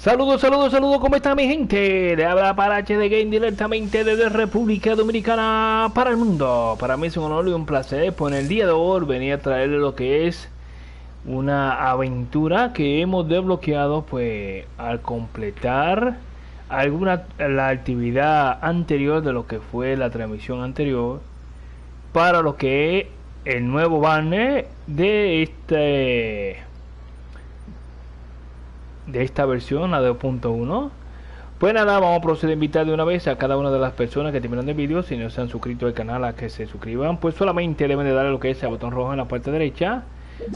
Saludos, saludos, saludos, ¿cómo está mi gente? Le habla Parache de Game directamente desde República Dominicana para el mundo. Para mí es un honor y un placer, pues en el día de hoy venía a traerle lo que es una aventura que hemos desbloqueado pues al completar la actividad anterior de lo que fue la transmisión anterior para lo que es el nuevo banner de esta versión, la 2.1. Pues nada, vamos a proceder a invitar de una vez a cada una de las personas que terminan el vídeo. Si no se han suscrito al canal, a que se suscriban. Pues solamente deben de darle lo que es el botón rojo en la parte derecha.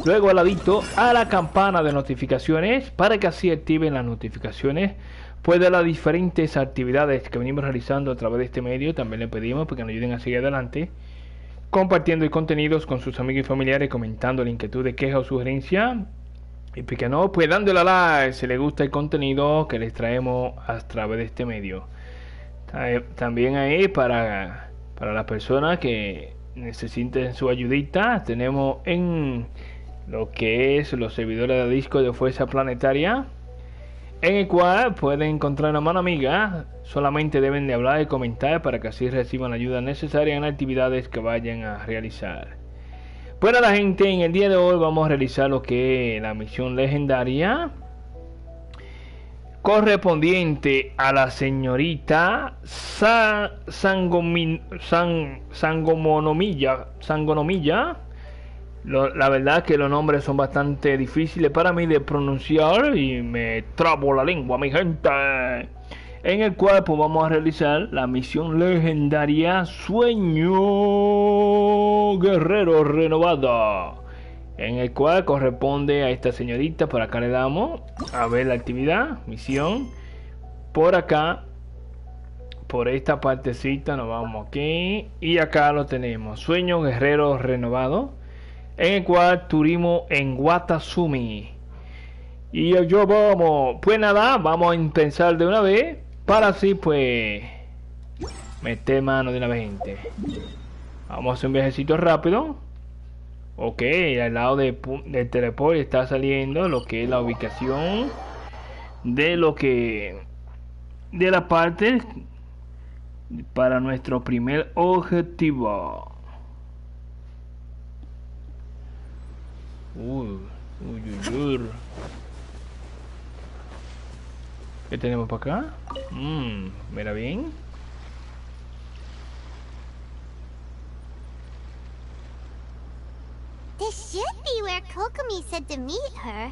Luego al ladito a la campana de notificaciones, para que así activen las notificaciones pues de las diferentes actividades que venimos realizando a través de este medio. También le pedimos porque nos ayuden a seguir adelante, compartiendo contenidos con sus amigos y familiares, comentando la inquietud, de queja o sugerencia. Y porque no, pues dándole a like si les gusta el contenido que les traemos a través de este medio. También ahí para las personas que necesiten su ayudita, tenemos en lo que es los servidores de disco de Fuerza Planetaria, en el cual pueden encontrar una mano amiga. Solamente deben de hablar y comentar para que así reciban la ayuda necesaria en las actividades que vayan a realizar. Bueno, la gente, en el día de hoy vamos a realizar lo que es la misión legendaria correspondiente a la señorita Sangonomilla. La verdad que los nombres son bastante difíciles para mí de pronunciar y me trabo la lengua, mi gente. En el cual pues vamos a realizar la misión legendaria Sueños, Guerreros, Renovados, en el cual corresponde a esta señorita. Por acá le damos a ver la actividad, misión. Por acá, por esta partecita nos vamos aquí, y acá lo tenemos, Sueños, Guerreros, Renovados, en el cual tuvimos en Watasumi. Y yo vamos, pues nada, vamos a empezar de una vez para así pues meter mano de una vez, gente. Vamos a hacer un viajecito rápido. Ok, al lado del teleport está saliendo lo que es la ubicación de lo que de la parte para nuestro primer objetivo. Uy. ¿Qué tenemos para acá? Mira bien. This should be where Kokomi said to meet her.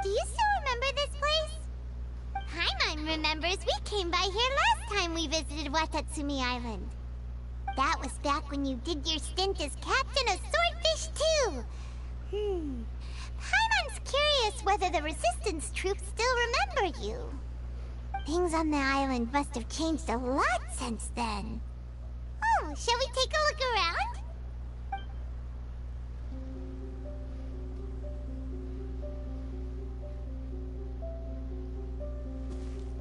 Do you still remember this place? Paimon remembers we came by here last time we visited Watatsumi Island. That was back when you did your stint as captain of Swordfish too. Paimon's curious whether the resistance troops still remember you. Things on the island must have changed a lot since then. Oh, shall we take a look around?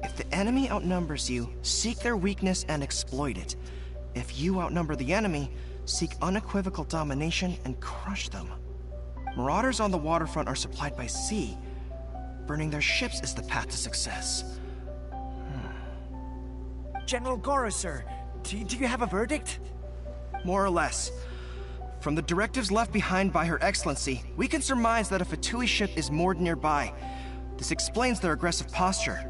If the enemy outnumbers you, seek their weakness and exploit it. If you outnumber the enemy, seek unequivocal domination and crush them. Marauders on the waterfront are supplied by sea. Burning their ships is the path to success. General Goro, sir, do you have a verdict? More or less. From the directives left behind by Her Excellency, we can surmise that a Fatui ship is moored nearby. This explains their aggressive posture.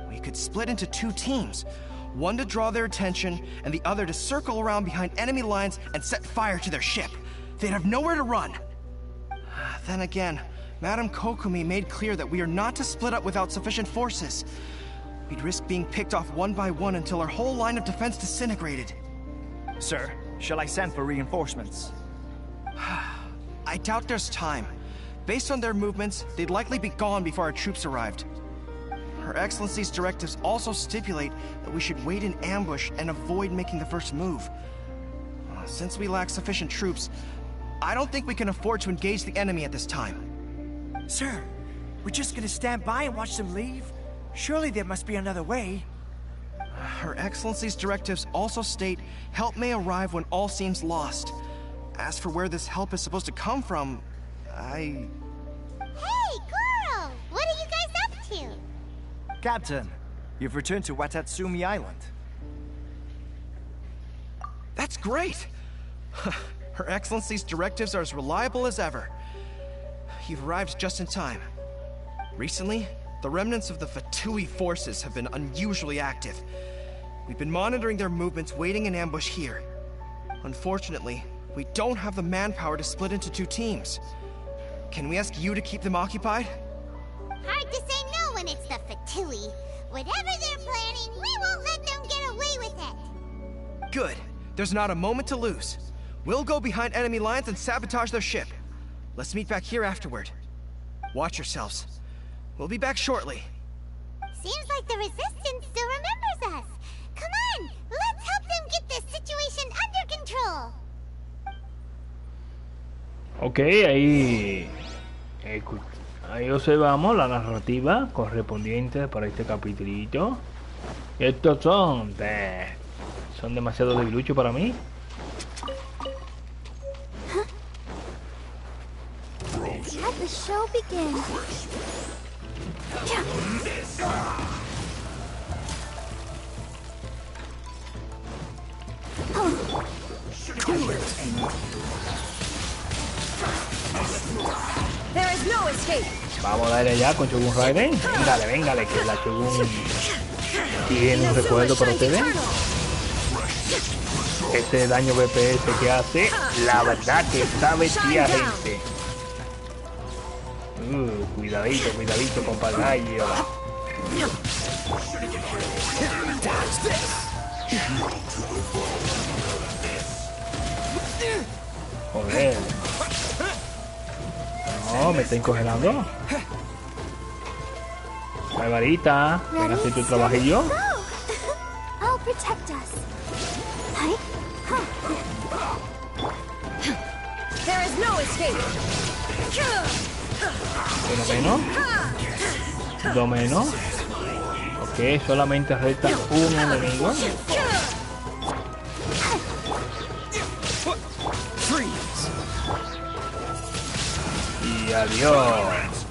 We could split into two teams. One to draw their attention, and the other to circle around behind enemy lines and set fire to their ship. They'd have nowhere to run. Then again, Madame Kokomi made clear that we are not to split up without sufficient forces. We'd risk being picked off one by one until our whole line of defense disintegrated. Sir, shall I send for reinforcements? I doubt there's time. Based on their movements, they'd likely be gone before our troops arrived. Her Excellency's directives also stipulate that we should wait in ambush and avoid making the first move. Since we lack sufficient troops, I don't think we can afford to engage the enemy at this time. Sir, we're just gonna stand by and watch them leave? Surely there must be another way. Her Excellency's directives also state help may arrive when all seems lost. As for where this help is supposed to come from, Hey! to? Captain, you've returned to Watatsumi Island. That's great! Her Excellency's directives are as reliable as ever. You've arrived just in time. Recently, the remnants of the Fatui forces have been unusually active. We've been monitoring their movements, waiting in ambush here. Unfortunately, we don't have the manpower to split into 2 teams. Can we ask you to keep them occupied? Hard to say no when it's the Fatui. Whatever they're planning, we won't let them get away with it. Good. There's not a moment to lose. We'll go behind enemy lines and sabotage their ship. Let's meet back here afterward. Watch yourselves. We'll be back shortly. Seems like the Resistance still remembers us. Come on, let's help them get this situation under control. Ok, ahí observamos la narrativa correspondiente para este capitulito. Estos son demasiado debiluchos para mí. Let the show begin. There is no escape. Vamos a darle ya con Shogun Raiden. Véngale, que la Shogun tiene un recuerdo para ustedes. Este daño BPS que hace, la verdad que está vestida, gente. Cuidadito con palayo. Joder. No, me está congelando. Barbarita, ven a hacer tu trabajillo. I'll protect us. There is no escape. Uno menos. Ok, solamente resta un enemigo. Y adiós.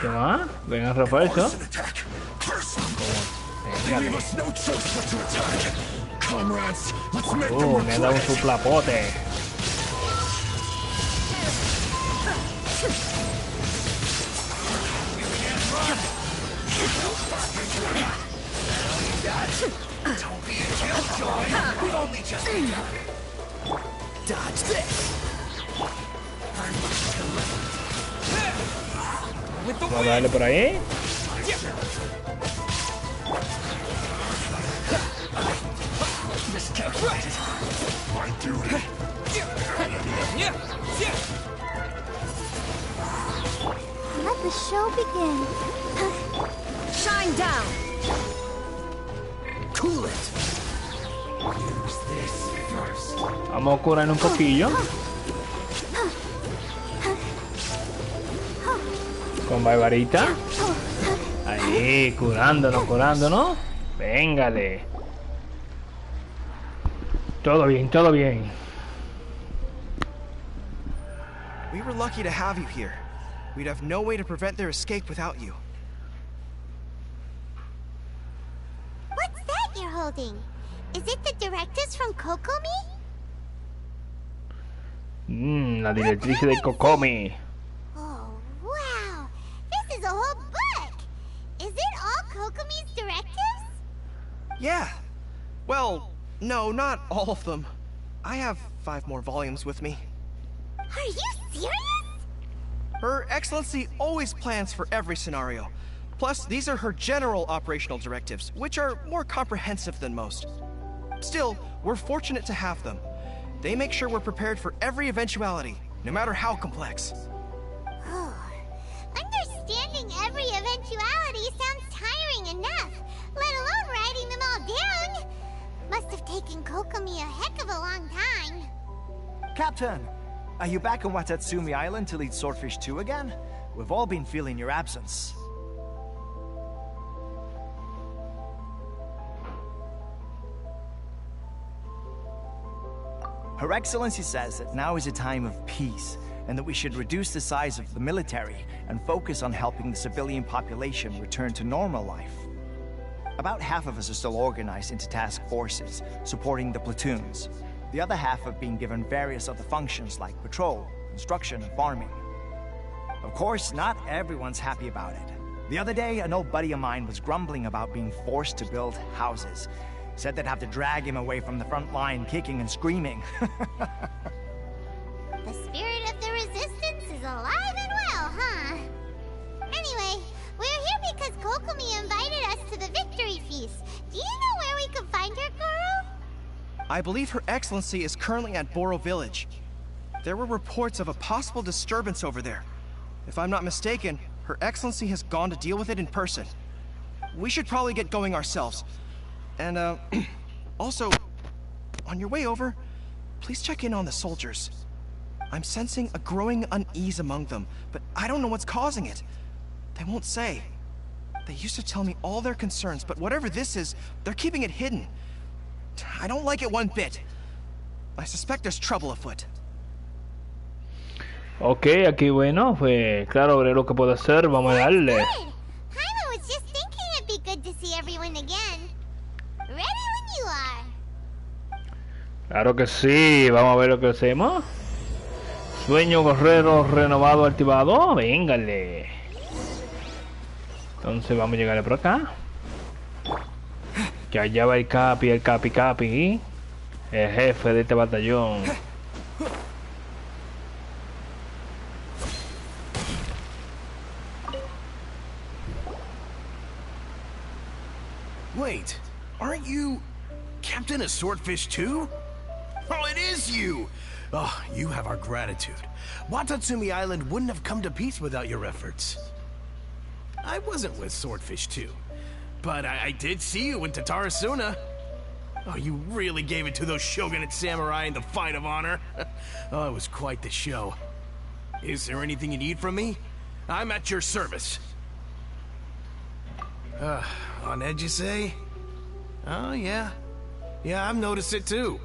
¿Qué más? Ven a refuerzo. Me da un suplapote. Vamos a darle por ahí. Let the show begin. Shine down. Cool it. Vamos a curar un poquillo. Con barbarita. Ahí, curándonos. Véngale. Todo bien. We were lucky to have you here. We'd have no way to prevent their escape without you. What's that you're holding? Is it the directives from Kokomi? La directriz de Kokomi. Oh, wow. This is a whole book. Is it all Kokomi's directives? Yeah. Well, no, not all of them. I have 5 more volumes with me. Are you serious? Her Excellency always plans for every scenario. Plus, these are her general operational directives, which are more comprehensive than most. Still, we're fortunate to have them. They make sure we're prepared for every eventuality, no matter how complex. Oh, understanding every eventuality sounds tiring enough, let alone writing them all down. Must have taken Kokomi a heck of a long time. Captain, are you back on Watatsumi Island to lead Swordfish 2 again? We've all been feeling your absence. Her Excellency says that now is a time of peace, and that we should reduce the size of the military and focus on helping the civilian population return to normal life. About half of us are still organized into task forces, supporting the platoons. The other half have been given various other functions like patrol, construction, and farming. Of course, not everyone's happy about it. The other day, an old buddy of mine was grumbling about being forced to build houses. Said they'd have to drag him away from the front line, kicking and screaming. The spirit of the resistance is alive and well, huh? Anyway, we're here because Kokomi invited us to the victory feast. Do you know where we could find her, Guru? I believe Her Excellency is currently at Boro Village. There were reports of a possible disturbance over there. If I'm not mistaken, Her Excellency has gone to deal with it in person. We should probably get going ourselves. And, also, on your way over, please check in on the soldiers. I'm sensing a growing unease among them, but I don't know what's causing it. They won't say. They used to tell me all their concerns, but whatever this is, they're keeping it hidden. I don't like it one bit. I suspect there's trouble afoot. Ok, aquí bueno, pues claro, veré lo que puedo hacer, vamos a darle. Good. Jaime was just thinking it'd be good to see everyone again. Ready when you are. Claro que sí, vamos a ver lo que hacemos. Sueño, Guerreros, Renovado, activado, véngale. Entonces vamos a llegarle por acá. Que allá va el capi, el capi, el jefe de este batallón. Wait, aren't you Captain of Swordfish too? Oh, it is you! Oh, you have our gratitude. Watatsumi Island wouldn't have come to peace without your efforts. I wasn't with Swordfish 2, but I did see you in Tatarasuna. Oh, you really gave it to those shogunate samurai in the fight of honor. Oh, it was quite the show. Is there anything you need from me? I'm at your service. On edge, you say? Oh, yeah. Yeah, I've noticed it too.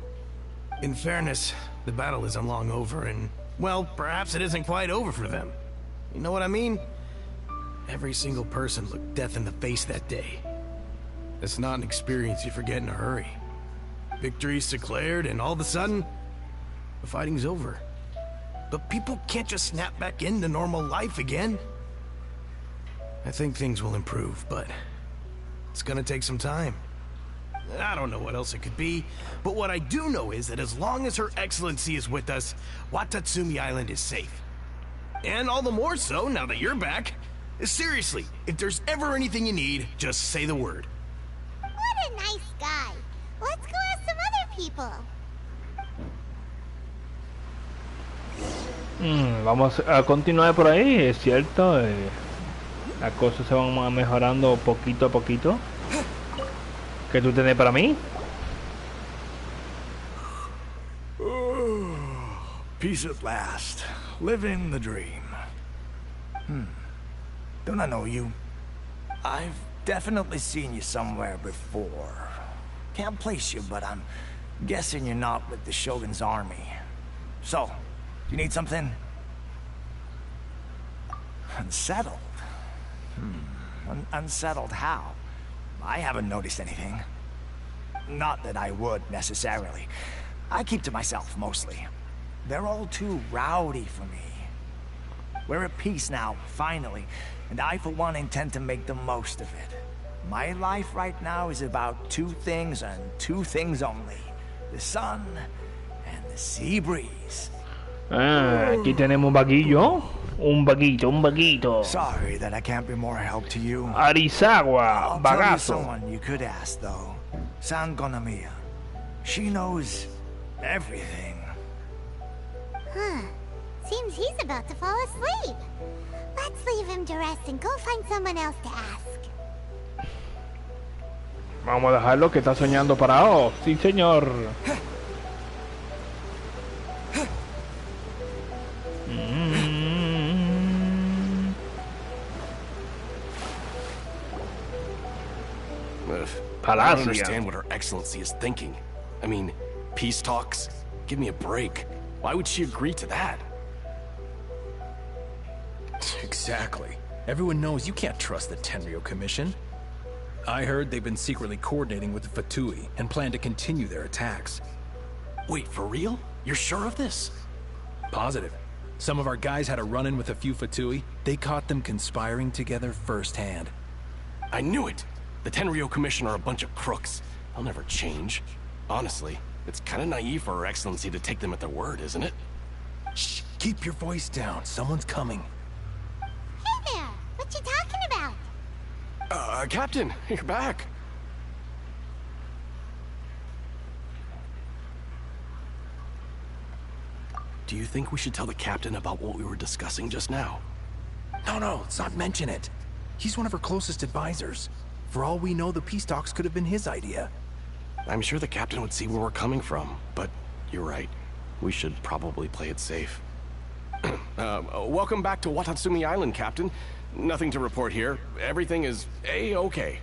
In fairness, the battle isn't long over, and, well, perhaps it isn't quite over for them. You know what I mean? Every single person looked death in the face that day. It's not an experience you forget in a hurry. Victory's declared, and all of a sudden, the fighting's over. But people can't just snap back into normal life again. I think things will improve, but it's gonna take some time. I don't know what else it could be, but what I do know is that as long as Her Excellency is with us, Watatsumi Island is safe. And all the more so now that you're back. Seriously, if there's ever anything you need, just say the word. What a nice guy. Let's go ask some other people. Vamos a continuar por ahí, es cierto. Las cosas se van mejorando poquito a poquito. ¿Qué tú tenés para mí? Peace at last. Living the dream. Don't I know you? I've definitely seen you somewhere before. Can't place you, but I'm guessing you're not with the Shogun's army. So, do you need something? Unsettled? Unsettled how? I haven't noticed anything. Not that I would, necessarily. I keep to myself, mostly. They're all too rowdy for me. We're at peace now, finally, and I, for one, intend to make the most of it. My life right now is about two things and two things only. The sun and the sea breeze. Aquí tenemos un vaguillo. Un vaguito. Sorry that I can't be more help to you. Arizagua, I'll tell you bagazo. someone you could ask, though. San Gonamiya. She knows everything. Huh. Seems he's about to fall asleep. Let's leave him to rest and go find someone else to ask. Vamos a dejarlo que está soñando parado. Sí, señor. I don't understand what Her Excellency is thinking. I mean, peace talks? Give me a break. Why would she agree to that? Exactly. Everyone knows you can't trust the Tenryo Commission. I heard they've been secretly coordinating with the Fatui and plan to continue their attacks. Wait, for real? You're sure of this? Positive. Some of our guys had a run-in with a few Fatui. They caught them conspiring together firsthand. I knew it! The Tenryo Commission are a bunch of crooks. They'll never change. Honestly, it's kind of naive for Her Excellency to take them at their word, isn't it? Shh! Keep your voice down. Someone's coming. Hey there! What you talking about? Captain, you're back. Do you think we should tell the captain about what we were discussing just now? No, let's not mention it. He's one of her closest advisors. For all we know, the peace talks could have been his idea. I'm sure the captain would see where we're coming from, but you're right. We should probably play it safe. Welcome back to Watatsumi Island, Captain. Nothing to report here. Everything is A-okay.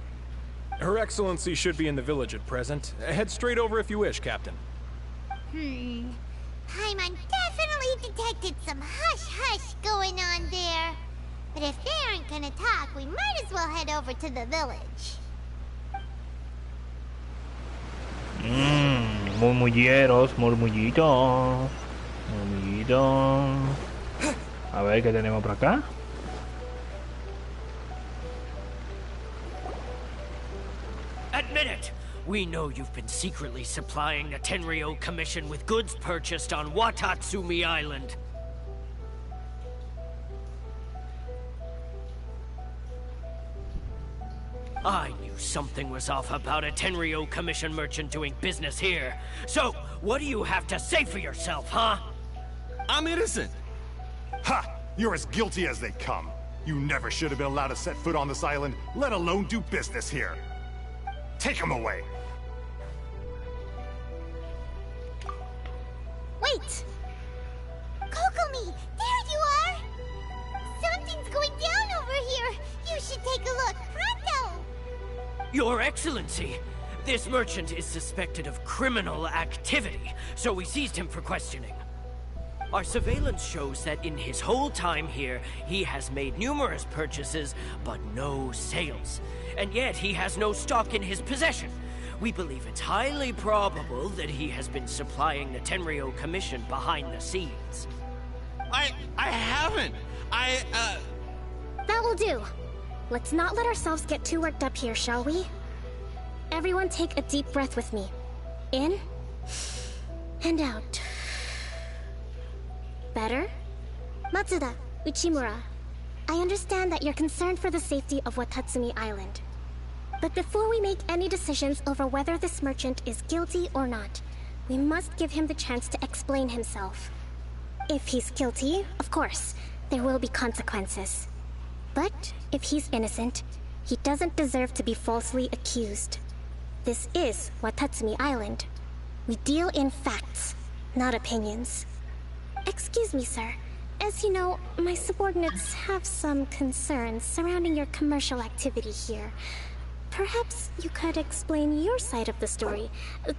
Her Excellency should be in the village at present. Head straight over if you wish, Captain. Paimon definitely detected some hush-hush going on there. But if they aren't gonna talk, we might as well head over to the village. Murmulleros, murmullitos. Murmullitos. A ver qué tenemos por acá. Admit it! We know you've been secretly supplying the Tenryo Commission with goods purchased on Watatsumi Island. I knew something was off about a Tenryo Commission merchant doing business here. So, what do you have to say for yourself, huh? I'm innocent! Ha! You're as guilty as they come. You never should have been allowed to set foot on this island, let alone do business here. Take him away! Wait! Kokomi, there you are! Something's going down over here! You should take a look, pronto! Your Excellency, this merchant is suspected of criminal activity, so we seized him for questioning. Our surveillance shows that in his whole time here, he has made numerous purchases, but no sales. And yet he has no stock in his possession. We believe it's highly probable that he has been supplying the Tenryo Commission behind the scenes. I haven't! That will do. Let's not let ourselves get too worked up here, shall we? Everyone take a deep breath with me. In and out. Better? Matsuda, Uchimura, I understand that you're concerned for the safety of Watatsumi Island. But before we make any decisions over whether this merchant is guilty or not, we must give him the chance to explain himself. If he's guilty, of course, there will be consequences. But if he's innocent, he doesn't deserve to be falsely accused. This is Watatsumi Island. We deal in facts, not opinions. Excuse me, sir. As you know, my subordinates have some concerns surrounding your commercial activity here. Perhaps you could explain your side of the story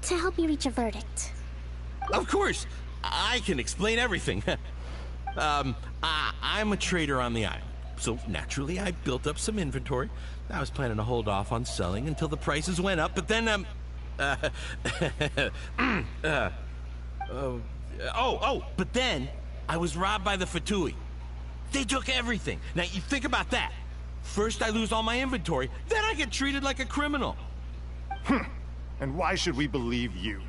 to help me reach a verdict. Of course! I can explain everything. I'm a trader on the island, so naturally I built up some inventory. I was planning to hold off on selling until the prices went up, but then, but then I was robbed by the Fatui. They took everything. Now, you think about that. First I lose all my inventory, then I get treated like a criminal. And why should we believe you?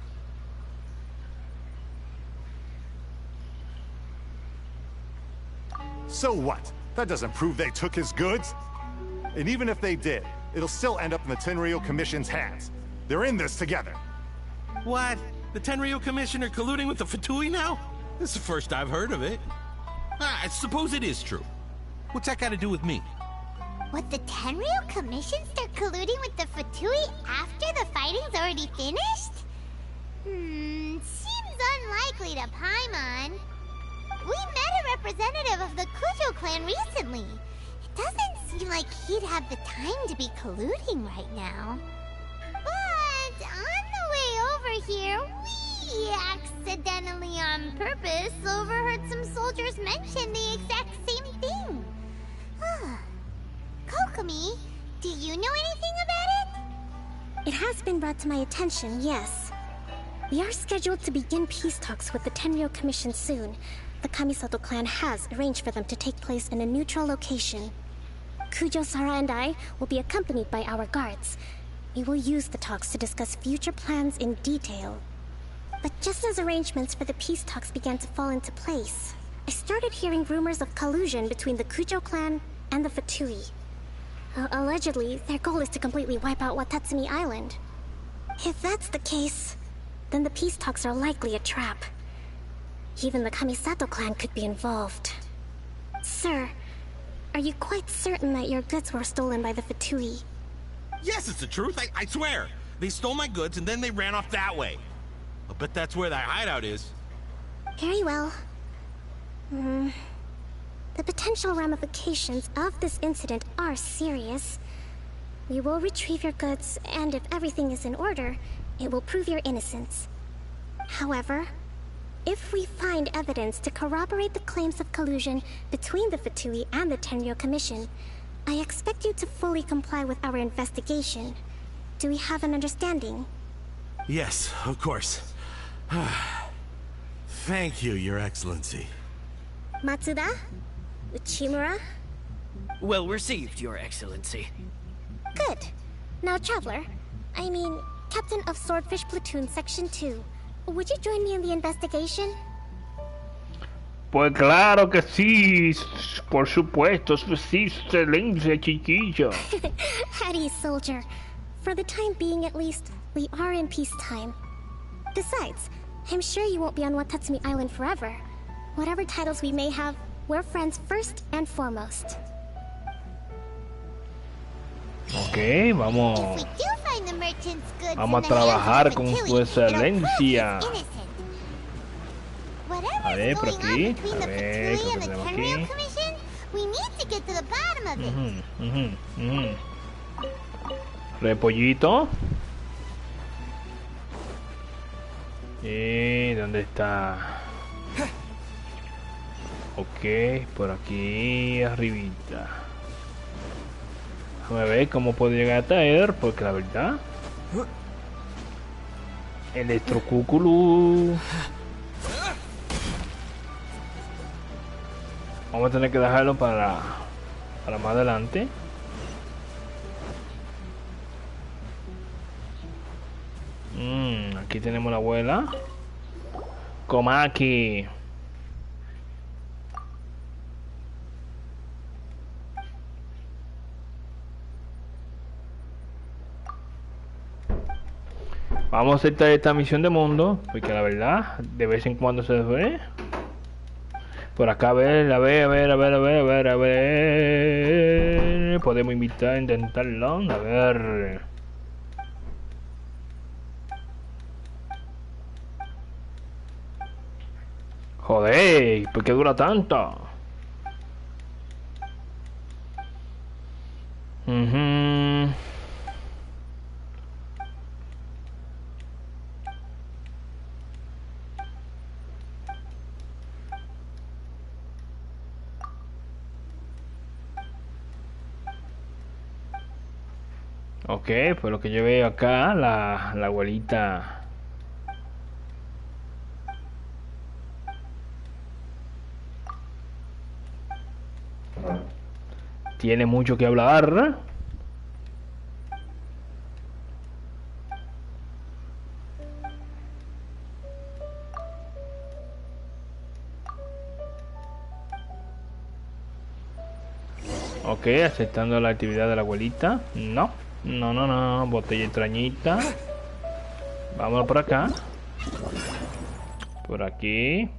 So what? That doesn't prove they took his goods. And even if they did, it'll still end up in the Tenryo Commission's hands. They're in this together. What? The Tenryo Commission are colluding with the Fatui now? This is the first I've heard of it. I suppose it is true. What's that got to do with me? What, the Tenryo Commission start colluding with the Fatui after the fighting's already finished? Seems unlikely to Paimon. We met a representative of the Kujo clan recently. It doesn't seem like he'd have the time to be colluding right now. But on the way over here, we accidentally on purpose overheard some soldiers mention the exact same thing. you know anything about it? It has been brought to my attention, yes. We are scheduled to begin peace talks with the Tenryou Commission soon. The Kamisato clan has arranged for them to take place in a neutral location. Kujo-Sara and I will be accompanied by our guards. We will use the talks to discuss future plans in detail. But just as arrangements for the peace talks began to fall into place, I started hearing rumors of collusion between the Kujo clan and the Fatui. Allegedly, their goal is to completely wipe out Watatsumi Island. If that's the case, then the peace talks are likely a trap. Even the Kamisato clan could be involved. Sir, are you quite certain that your goods were stolen by the Fatui? Yes, it's the truth. I swear. They stole my goods and then they ran off that way. I bet that's where that hideout is. Very well. The potential ramifications of this incident are serious. We will retrieve your goods, and if everything is in order, it will prove your innocence. However, if we find evidence to corroborate the claims of collusion between the Fatui and the Tenryou Commission, I expect you to fully comply with our investigation. Do we have an understanding? Yes, of course. Thank you, Your Excellency. Matsuda? Uchimura? Well received, Your Excellency. Good. Now, Traveler, I mean, Captain of Swordfish Platoon Section 2, would you join me in the investigation? Pues claro que sí, por supuesto, su excelencia, chiquillo. Hattie, soldier. For the time being, at least, we are in peacetime. Besides, I'm sure you won't be on Watatsumi Island forever. Whatever titles we may have, we're friends first and foremost. Ok, vamos. If we do find the merchant's goods Vamos in a the hands trabajar of the con Fatui, su excelencia. it'll prove he's innocent. A Whatever's ver, por going aquí. on between the A ver, Fatui ¿qué and the tenemos Tenryou aquí? Commission, we need to get to the bottom of it. Repollito. ¿Y dónde está? Ok, por aquí arribita. Déjame ver cómo puedo llegar hasta él, porque la verdad... Electrocúculo. Vamos a tener que dejarlo para más adelante. Aquí tenemos la abuela. Komaki. Vamos a aceptar esta misión de mundo, porque la verdad, de vez en cuando se ve. Por acá, a ver. Podemos invitar a intentarlo, a ver. Joder, ¿por qué dura tanto? Ok, pues lo que yo veo acá, la abuelita. Tiene mucho que hablar. Ok, aceptando la actividad de la abuelita. No, botella extrañita. Vámonos por acá. Por aquí.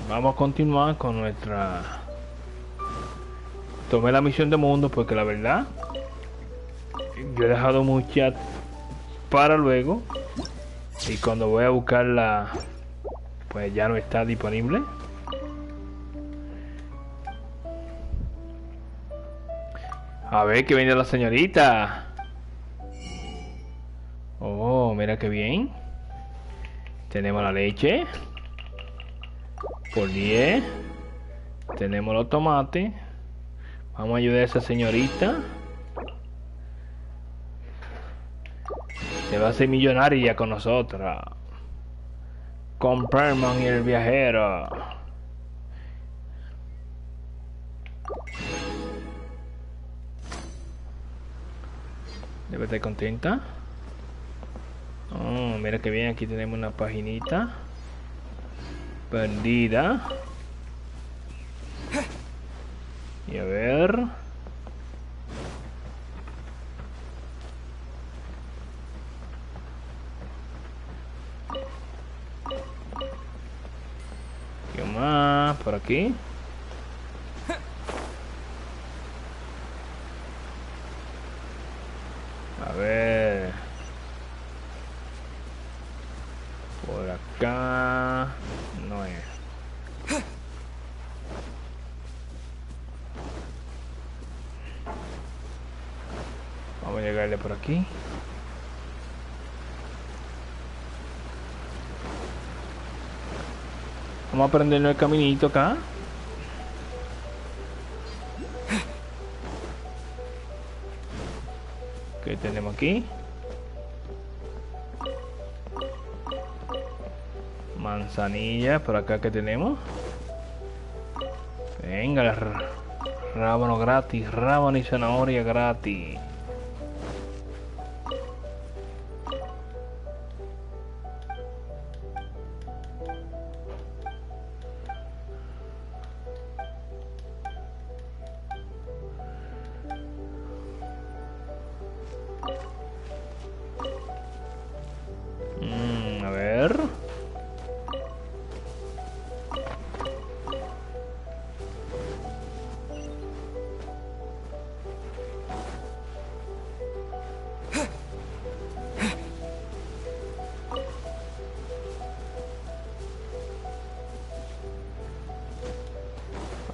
Vamos a continuar con nuestra... Tomé la misión de mundo porque la verdad yo he dejado mucha para luego. Y cuando voy a buscarla, pues ya no está disponible. A ver que viene la señorita. Oh, mira qué bien. Tenemos la leche. Por 10. Tenemos los tomates. Vamos a ayudar a esa señorita. Se va a hacer millonaria con nosotros. Con Perman y el viajero. Debe estar contenta. Oh, mira que bien, aquí tenemos una paginita perdida. Y a ver. ¿Qué más? Por aquí. A ver. Por acá. No es. Vamos a llegarle por aquí. Vamos a aprendernos el caminito acá. ¿Qué tenemos aquí? Manzanilla, por acá que tenemos. Venga, rábano gratis, rábano y zanahoria gratis. A ver.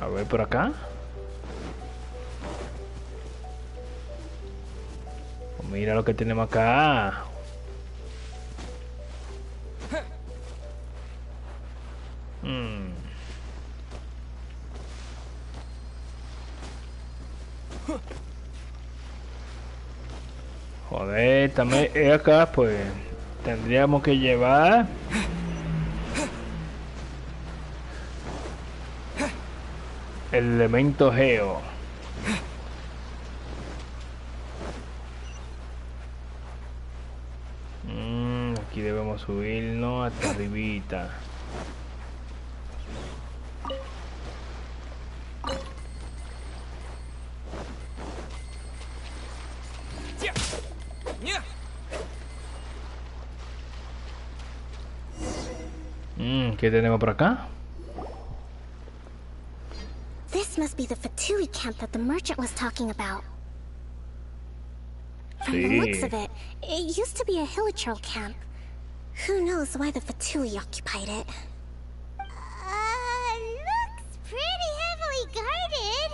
A ver por acá. Mira lo que tenemos acá. Joder, también acá pues tendríamos que llevar el elemento geo. Aquí debemos subirnos hasta arribita. ¿Qué tenemos por acá? This must be the Fatui camp that the merchant was talking about. From the looks of it, it used to be a hilichurl camp. Who knows why the Fatui occupied it? Looks pretty heavily guarded.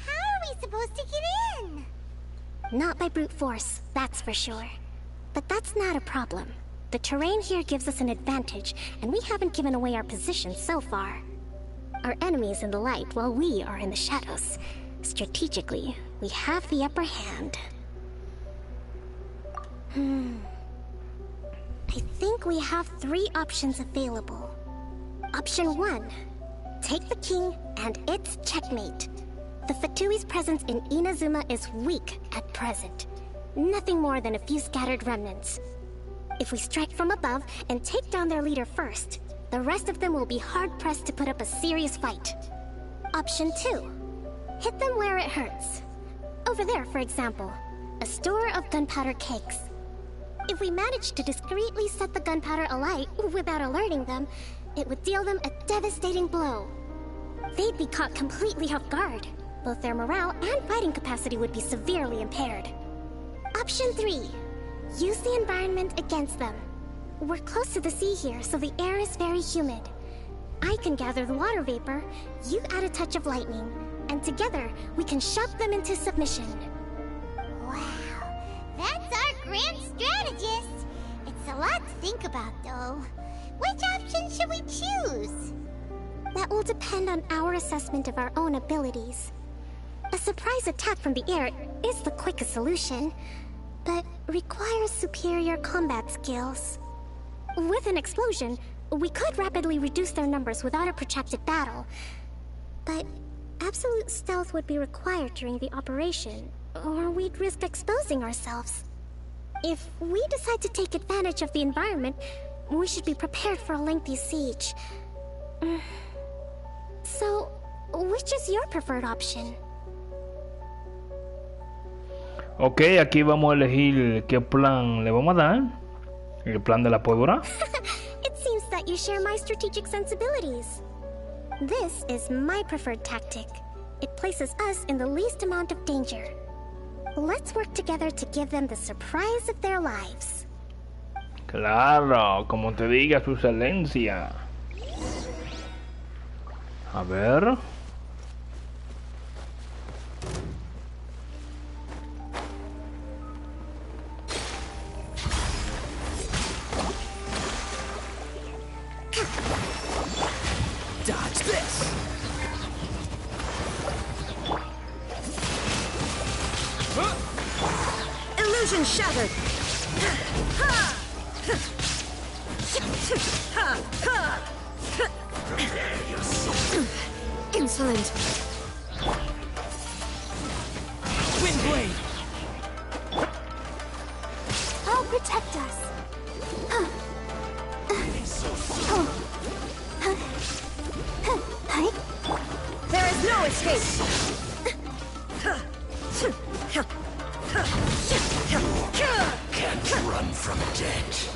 How are we supposed to get in? Not by brute force, that's for sure. But that's not a problem. The terrain here gives us an advantage, and we haven't given away our position so far. Our enemy is in the light, while we are in the shadows. Strategically, we have the upper hand. I think we have 3 options available. Option 1. Take the king, and it's checkmate. The Fatui's presence in Inazuma is weak at present. Nothing more than a few scattered remnants. If we strike from above and take down their leader first, the rest of them will be hard-pressed to put up a serious fight. Option 2. Hit them where it hurts. Over there, for example, a store of gunpowder cakes. If we manage to discreetly set the gunpowder alight without alerting them, it would deal them a devastating blow. They'd be caught completely off guard. Both their morale and fighting capacity would be severely impaired. Option 3. Use the environment against them. We're close to the sea here, so the air is very humid. I can gather the water vapor, you add a touch of lightning, and together we can shock them into submission. Wow, that's our grand strategist. It's a lot to think about, though. Which option should we choose? That will depend on our assessment of our own abilities. A surprise attack from the air is the quickest solution, but requires superior combat skills. With an explosion, we could rapidly reduce their numbers without a protracted battle, but absolute stealth would be required during the operation, or we'd risk exposing ourselves. If we decide to take advantage of the environment, we should be prepared for a lengthy siege. So, which is your preferred option? Ok, aquí vamos a elegir qué plan le vamos a dar. El plan de la pólvora. It seems that you share my strategic sensibilities. This is my preferred tactic. It places us in the least amount of danger. Let's work together to give them the surprise of their lives. Claro, como te diga su excelencia. A ver. Dodge this. Illusion shattered. Insolent. Wind blade. I'll protect us. There is no escape. Can't run from death.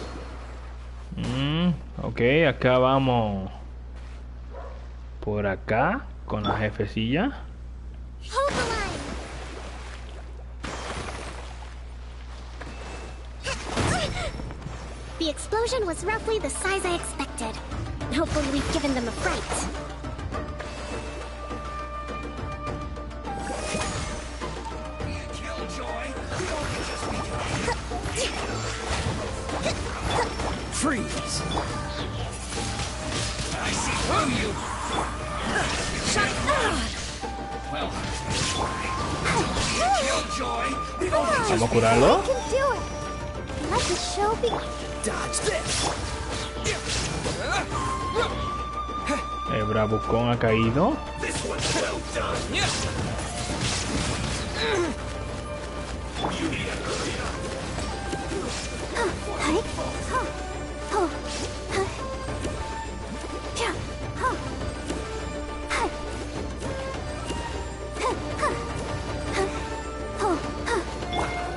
Ok, acá vamos. Por acá, con la jefecilla. Hold the line. The explosion was roughly the size I expected. Hopefully we've given them a fright. Freeze. I see through you. Shut up. Well, Killjoy. Vamos a curarlo. I can do it. Let the show be. Dodge this. El bravucón ha caído. This one's well done. You need a hurry up.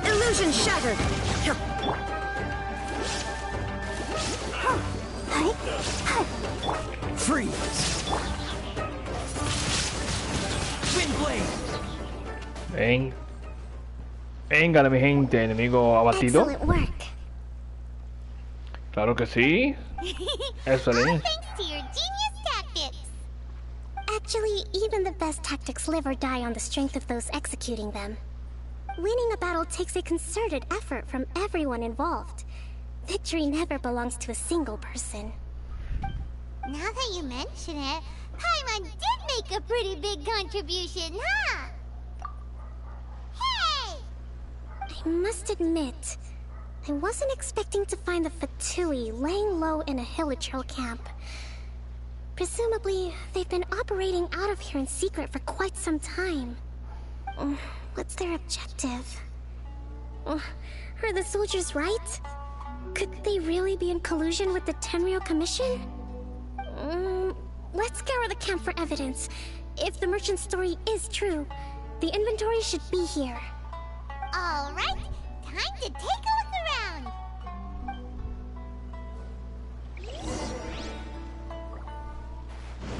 Illusion shattered. Freeze. Wind blade. Ven. Venga, mi gente, enemigo abatido. Excellent work. Claro que sí. Excelente. Thanks to your genius tactics. Actually, even the best tactics live or die on the strength of those executing them. Winning a battle takes a concerted effort from everyone involved. Victory never belongs to a single person. Now that you mention it, Paimon did make a pretty big contribution, huh? Hey! I must admit, I wasn't expecting to find the Fatui laying low in a Hilichurl camp. Presumably, they've been operating out of here in secret for quite some time. What's their objective? Are the soldiers right? Could they really be in collusion with the Tenryou Commission? Let's scour the camp for evidence. If the merchant's story is true, the inventory should be here. All right, time to take a look around.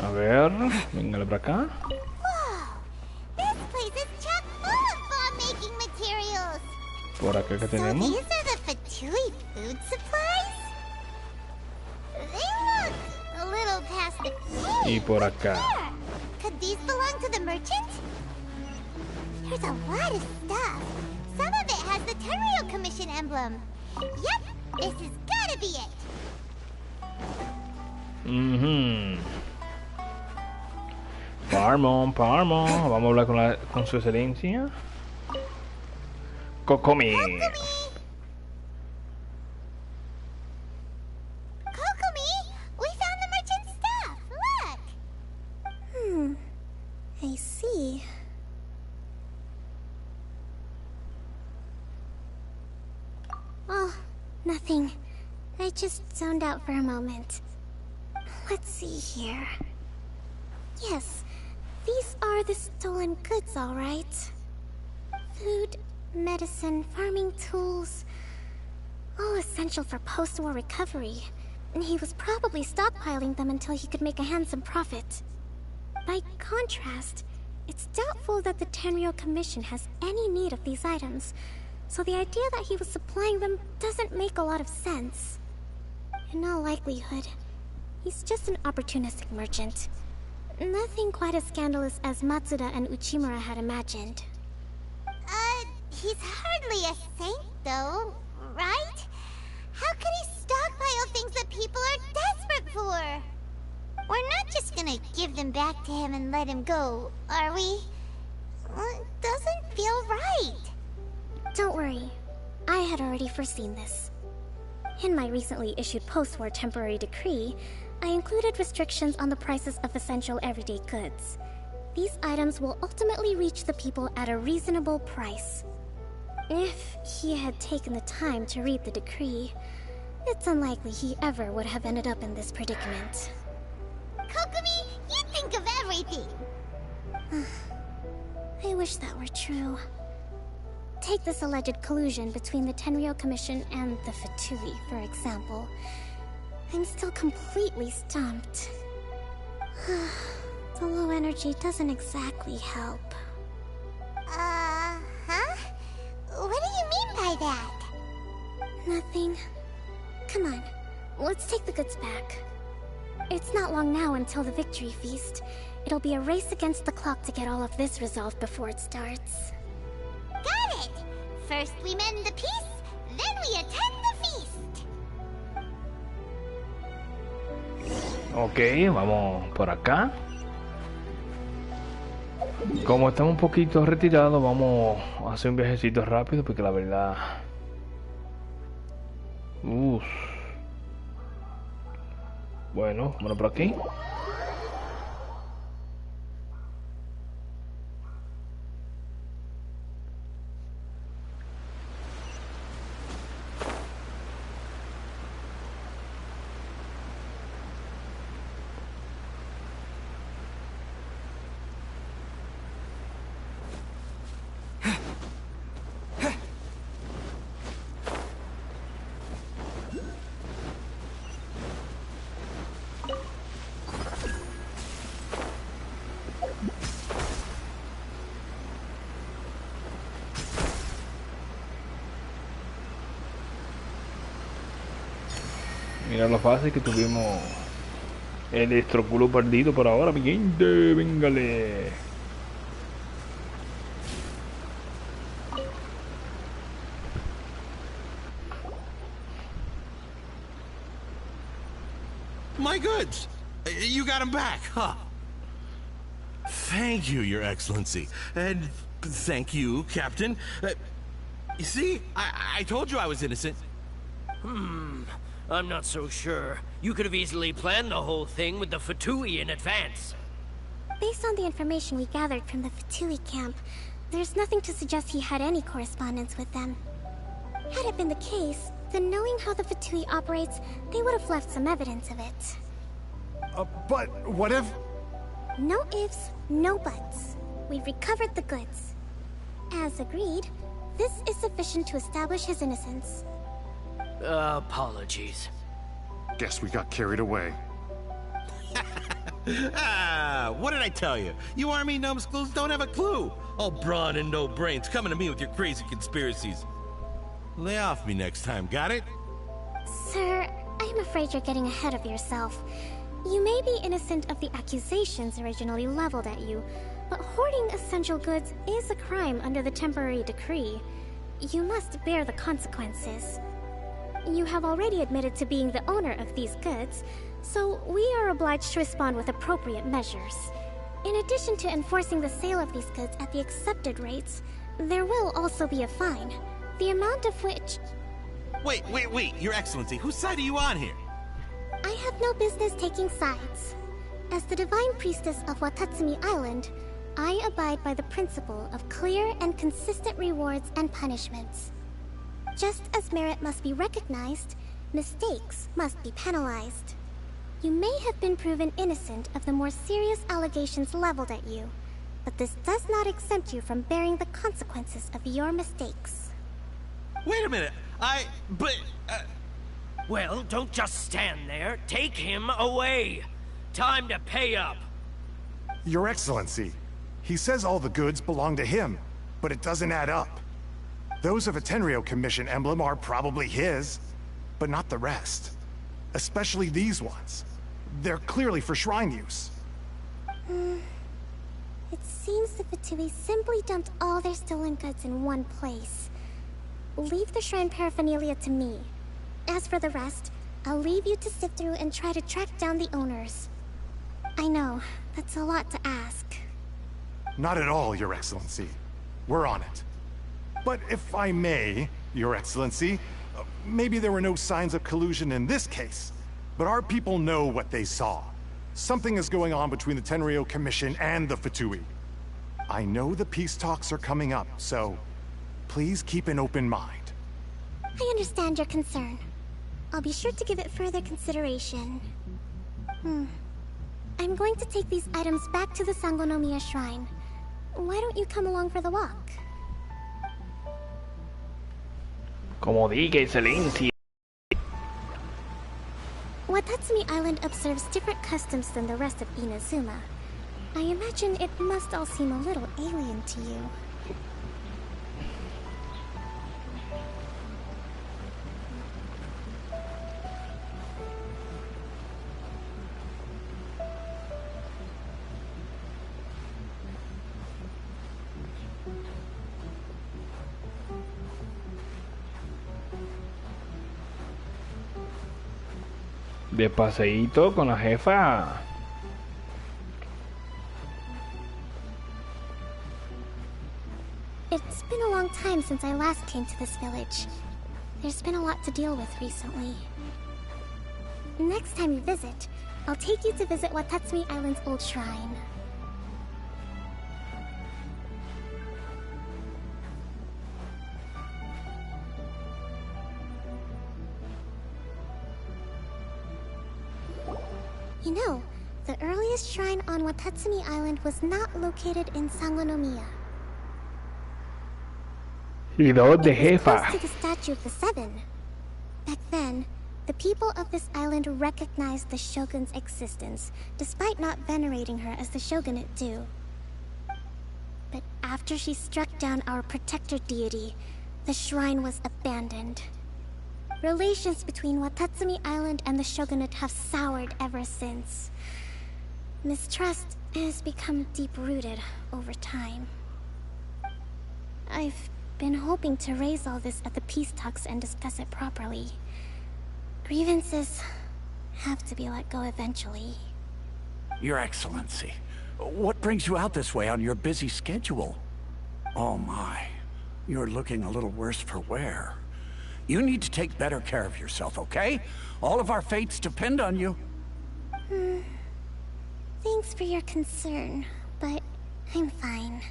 A ver, venga para acá. Whoa, this place is chock full of bomb-making materials. Por acá que So tenemos. these are the Fatui food supplies? They look a little past the... Y por acá. There. Could these belong to the merchant? There's a lot of stuff. Some of it has the Tenryou Commission emblem. Yep, this has gotta be it. Parmon. Vamos a hablar con su excelencia. Kokomi. Kokomi, we found the merchant's stuff. Look. I see. Oh, nothing. I just zoned out for a moment. Let's see here. Yes, these are the stolen goods, all right. Food, medicine, farming tools, all essential for post-war recovery. And he was probably stockpiling them until he could make a handsome profit. By contrast, it's doubtful that the Tenryou Commission has any need of these items, so the idea that he was supplying them doesn't make a lot of sense. In all likelihood, he's just an opportunistic merchant. Nothing quite as scandalous as Matsuda and Uchimura had imagined. He's hardly a saint, though, right? How could he stockpile things that people are desperate for? We're not just gonna give them back to him and let him go, are we? It doesn't feel right. Don't worry. I had already foreseen this. In my recently issued post-war temporary decree, I included restrictions on the prices of essential everyday goods. These items will ultimately reach the people at a reasonable price. If he had taken the time to read the decree, it's unlikely he ever would have ended up in this predicament. Kokomi, you think of everything! I wish that were true. Take this alleged collusion between the Tenryou Commission and the Fatui, for example. I'm still completely stumped. The low energy doesn't exactly help. Huh? What do you mean by that? Nothing. Come on, let's take the goods back. It's not long now until the victory feast. It'll be a race against the clock to get all of this resolved before it starts. Got it! First we mend the peace, then we attend the feast. Ok, vamos por acá. Como estamos un poquito retirados, vamos a hacer un viajecito rápido porque la verdad... Bueno, vámonos por aquí. Mira lo fácil que tuvimos el estroculo perdido por ahora, mi gente. Véngale. My goods! You got them back, huh? Thank you, Your Excellency. And thank you, Captain. You see, I told you I was innocent. I'm not so sure. You could have easily planned the whole thing with the Fatui in advance. Based on the information we gathered from the Fatui camp, there's nothing to suggest he had any correspondence with them. Had it been the case, then knowing how the Fatui operates, they would have left some evidence of it. But what if... No ifs, no buts. We've recovered the goods. As agreed, this is sufficient to establish his innocence. Apologies. Guess we got carried away. What did I tell you? You army numbskulls don't have a clue. All brawn and no brains coming to me with your crazy conspiracies. Lay off me next time, got it? Sir, I'm afraid you're getting ahead of yourself. You may be innocent of the accusations originally leveled at you, but hoarding essential goods is a crime under the temporary decree. You must bear the consequences. You have already admitted to being the owner of these goods, so we are obliged to respond with appropriate measures. In addition to enforcing the sale of these goods at the accepted rates, there will also be a fine, the amount of which... Wait, Your Excellency, whose side are you on here? I have no business taking sides. As the Divine Priestess of Watatsumi Island, I abide by the principle of clear and consistent rewards and punishments. Just as merit must be recognized, mistakes must be penalized. You may have been proven innocent of the more serious allegations leveled at you, but this does not exempt you from bearing the consequences of your mistakes. Wait a minute, Well, don't just stand there. Take him away. Time to pay up. Your Excellency, he says all the goods belong to him, but it doesn't add up. Those of a Tenryou Commission emblem are probably his, but not the rest. Especially these ones. They're clearly for shrine use. It seems the Fatui simply dumped all their stolen goods in one place. Leave the shrine paraphernalia to me. As for the rest, I'll leave you to sift through and try to track down the owners. I know, that's a lot to ask. Not at all, Your Excellency. We're on it. But if I may, Your Excellency, maybe there were no signs of collusion in this case, but our people know what they saw. Something is going on between the Tenryou Commission and the Fatui. I know the peace talks are coming up, so please keep an open mind. I understand your concern. I'll be sure to give it further consideration. I'm going to take these items back to the Sangonomiya Shrine. Why don't you come along for the walk? Como diga, Excelencia. Watatsumi Island observes different customs than the rest of Inazuma. I imagine it must all seem a little alien to you. De paseíto con la jefa. It's been a long time since I last came to this village. There's been a lot to deal with recently. Next time you visit, I'll take you to visit Watatsumi Island's old shrine. You know, the earliest shrine on Watatsumi Island was not located in Sangonomiya. Y dos de It was jefa. close to the Statue of the Seven. Back then, the people of this island recognized the shogun's existence, despite not venerating her as the shogunate do. But after she struck down our protector deity, the shrine was abandoned. Relations between Watatsumi Island and the shogunate have soured ever since. Mistrust has become deep-rooted over time. I've been hoping to raise all this at the peace talks and discuss it properly. Grievances have to be let go eventually. Your Excellency, what brings you out this way on your busy schedule? Oh my, you're looking a little worse for wear. You need to take better care of yourself, okay? All of our fates depend on you. Thanks for your concern, but I'm fine.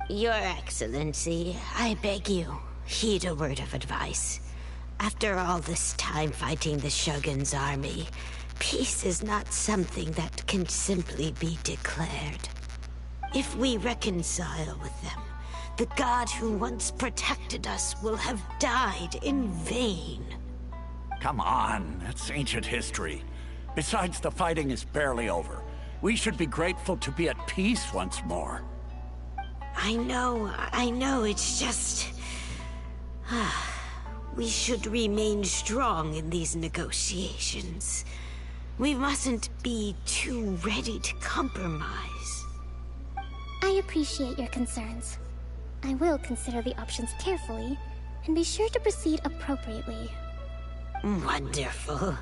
Your Excellency, I beg you, heed a word of advice. After all this time fighting the Shogun's army, peace is not something that can simply be declared. If we reconcile with them, the god who once protected us will have died in vain. Come on, that's ancient history. Besides, the fighting is barely over. We should be grateful to be at peace once more. I know, it's just... we should remain strong in these negotiations. We mustn't be too ready to compromise. I appreciate your concerns. I will consider the options carefully, and be sure to proceed appropriately. Wonderful.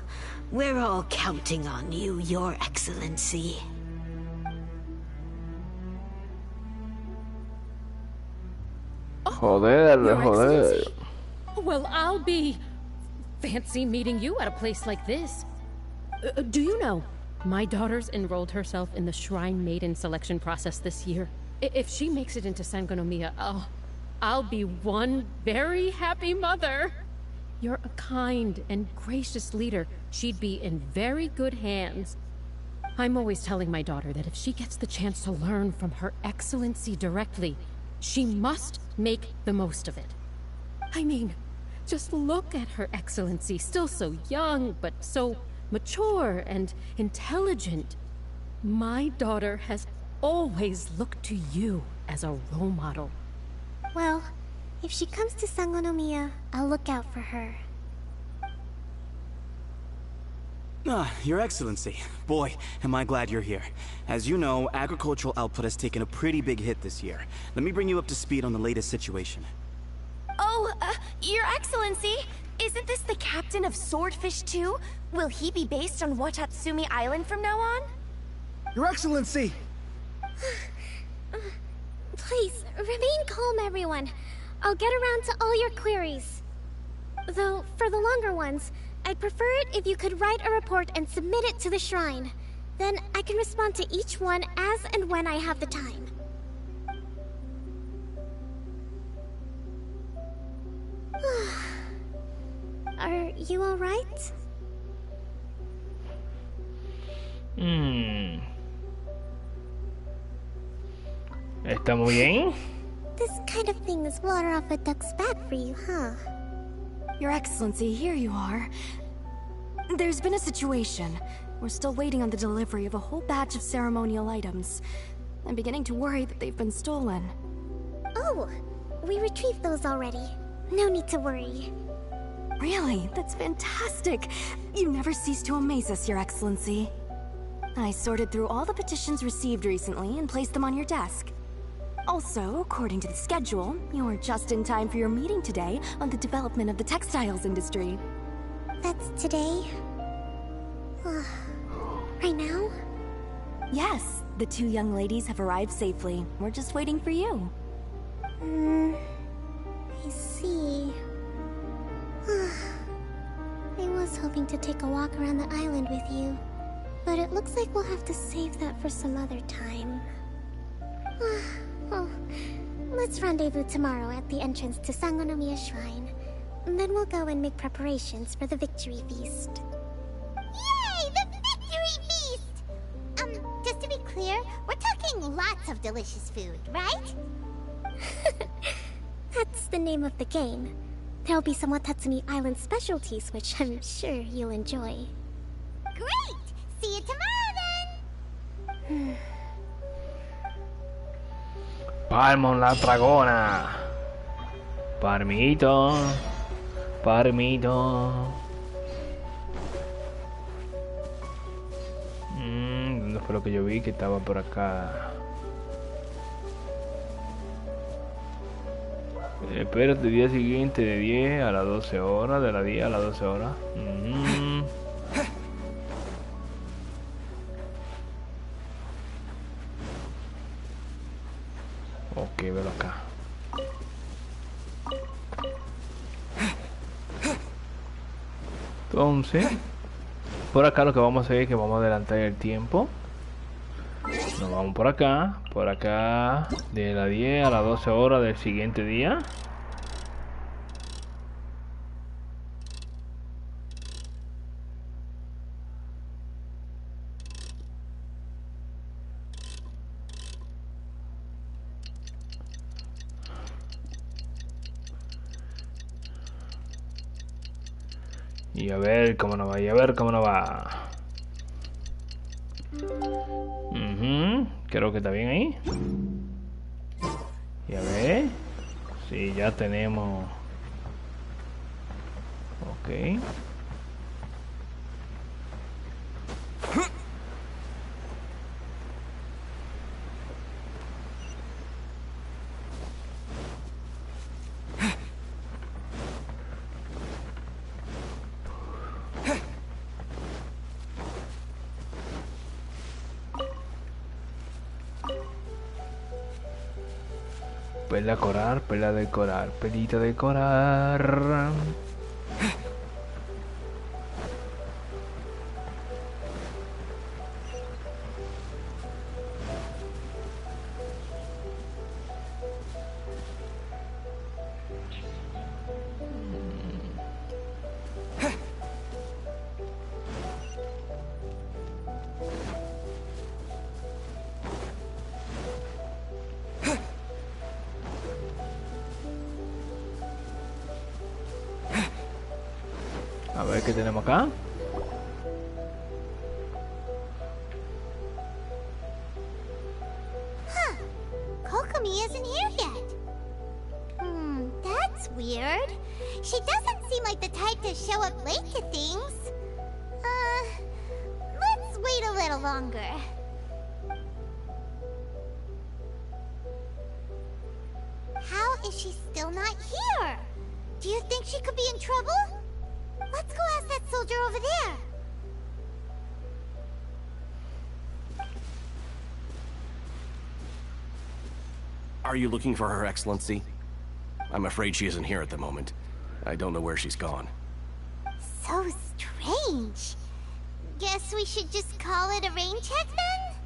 We're all counting on you, Your Excellency. Joder, Your joder. Excellency? Well, I'll be... fancy meeting you at a place like this. Do you know, my daughter's enrolled herself in the Shrine Maiden selection process this year. If she makes it into Sangonomiya, I'll be one very happy mother. You're a kind and gracious leader. She'd be in very good hands. I'm always telling my daughter that if she gets the chance to learn from Her Excellency directly, she must make the most of it. I mean, just look at Her Excellency, still so young, but so mature and intelligent. My daughter has always looked to you as a role model. Well, if she comes to Sangonomiya, I'll look out for her. Your Excellency. Boy, am I glad you're here. As you know, agricultural output has taken a pretty big hit this year. Let me bring you up to speed on the latest situation. Oh, Your Excellency, isn't this the captain of Swordfish 2? Will he be based on Watatsumi Island from now on? Your Excellency! Please, remain calm, everyone. I'll get around to all your queries. Though, for the longer ones, I'd prefer it if you could write a report and submit it to the shrine. Then I can respond to each one as and when I have the time. Are you alright? ¿Está muy bien? This kind of thing is water off a duck's back for you, huh? Your Excellency, here you are. There's been a situation. We're still waiting on the delivery of a whole batch of ceremonial items. I'm beginning to worry that they've been stolen. Oh, we retrieved those already. No need to worry. Really? That's fantastic. You never cease to amaze us, Your Excellency. I sorted through all the petitions received recently and placed them on your desk. Also, according to the schedule, you're just in time for your meeting today on the development of the textiles industry. That's today? Right now? Yes, the two young ladies have arrived safely. We're just waiting for you. I see. I was hoping to take a walk around the island with you, but it looks like we'll have to save that for some other time. Well, let's rendezvous tomorrow at the entrance to Sangonomiya Shrine. Then we'll go and make preparations for the victory feast. Yay! The victory feast! Just to be clear, we're talking lots of delicious food, right? That's the name of the game. There'll be some Watatsumi Island specialties, which I'm sure you'll enjoy. Great! See you tomorrow then! Palmon la dragona. Parmito. ¿Dónde fue lo que yo vi que estaba por acá? Espérate, día siguiente de 10 a las 12 horas, de las 10 a las 12 horas. Ok, velo acá. Entonces, por acá lo que vamos a hacer es que vamos a adelantar el tiempo. Nos vamos por acá, de las 10 a las 12 horas del siguiente día. Y a ver cómo nos va, creo que está bien ahí. Y a ver. Sí, ya tenemos. Ok. Perla coral, perla de coral, pelita de coral. A ver qué tenemos acá. Huh. Kokomi isn't here yet. That's weird. She doesn't seem like the type to show up late to things. Let's wait a little longer. How is she still not here? Do you think she could be in trouble? Let's go ask that soldier over there. Are you looking for Her Excellency? I'm afraid she isn't here at the moment. I don't know where she's gone. So strange. Guess we should just call it a rain check then?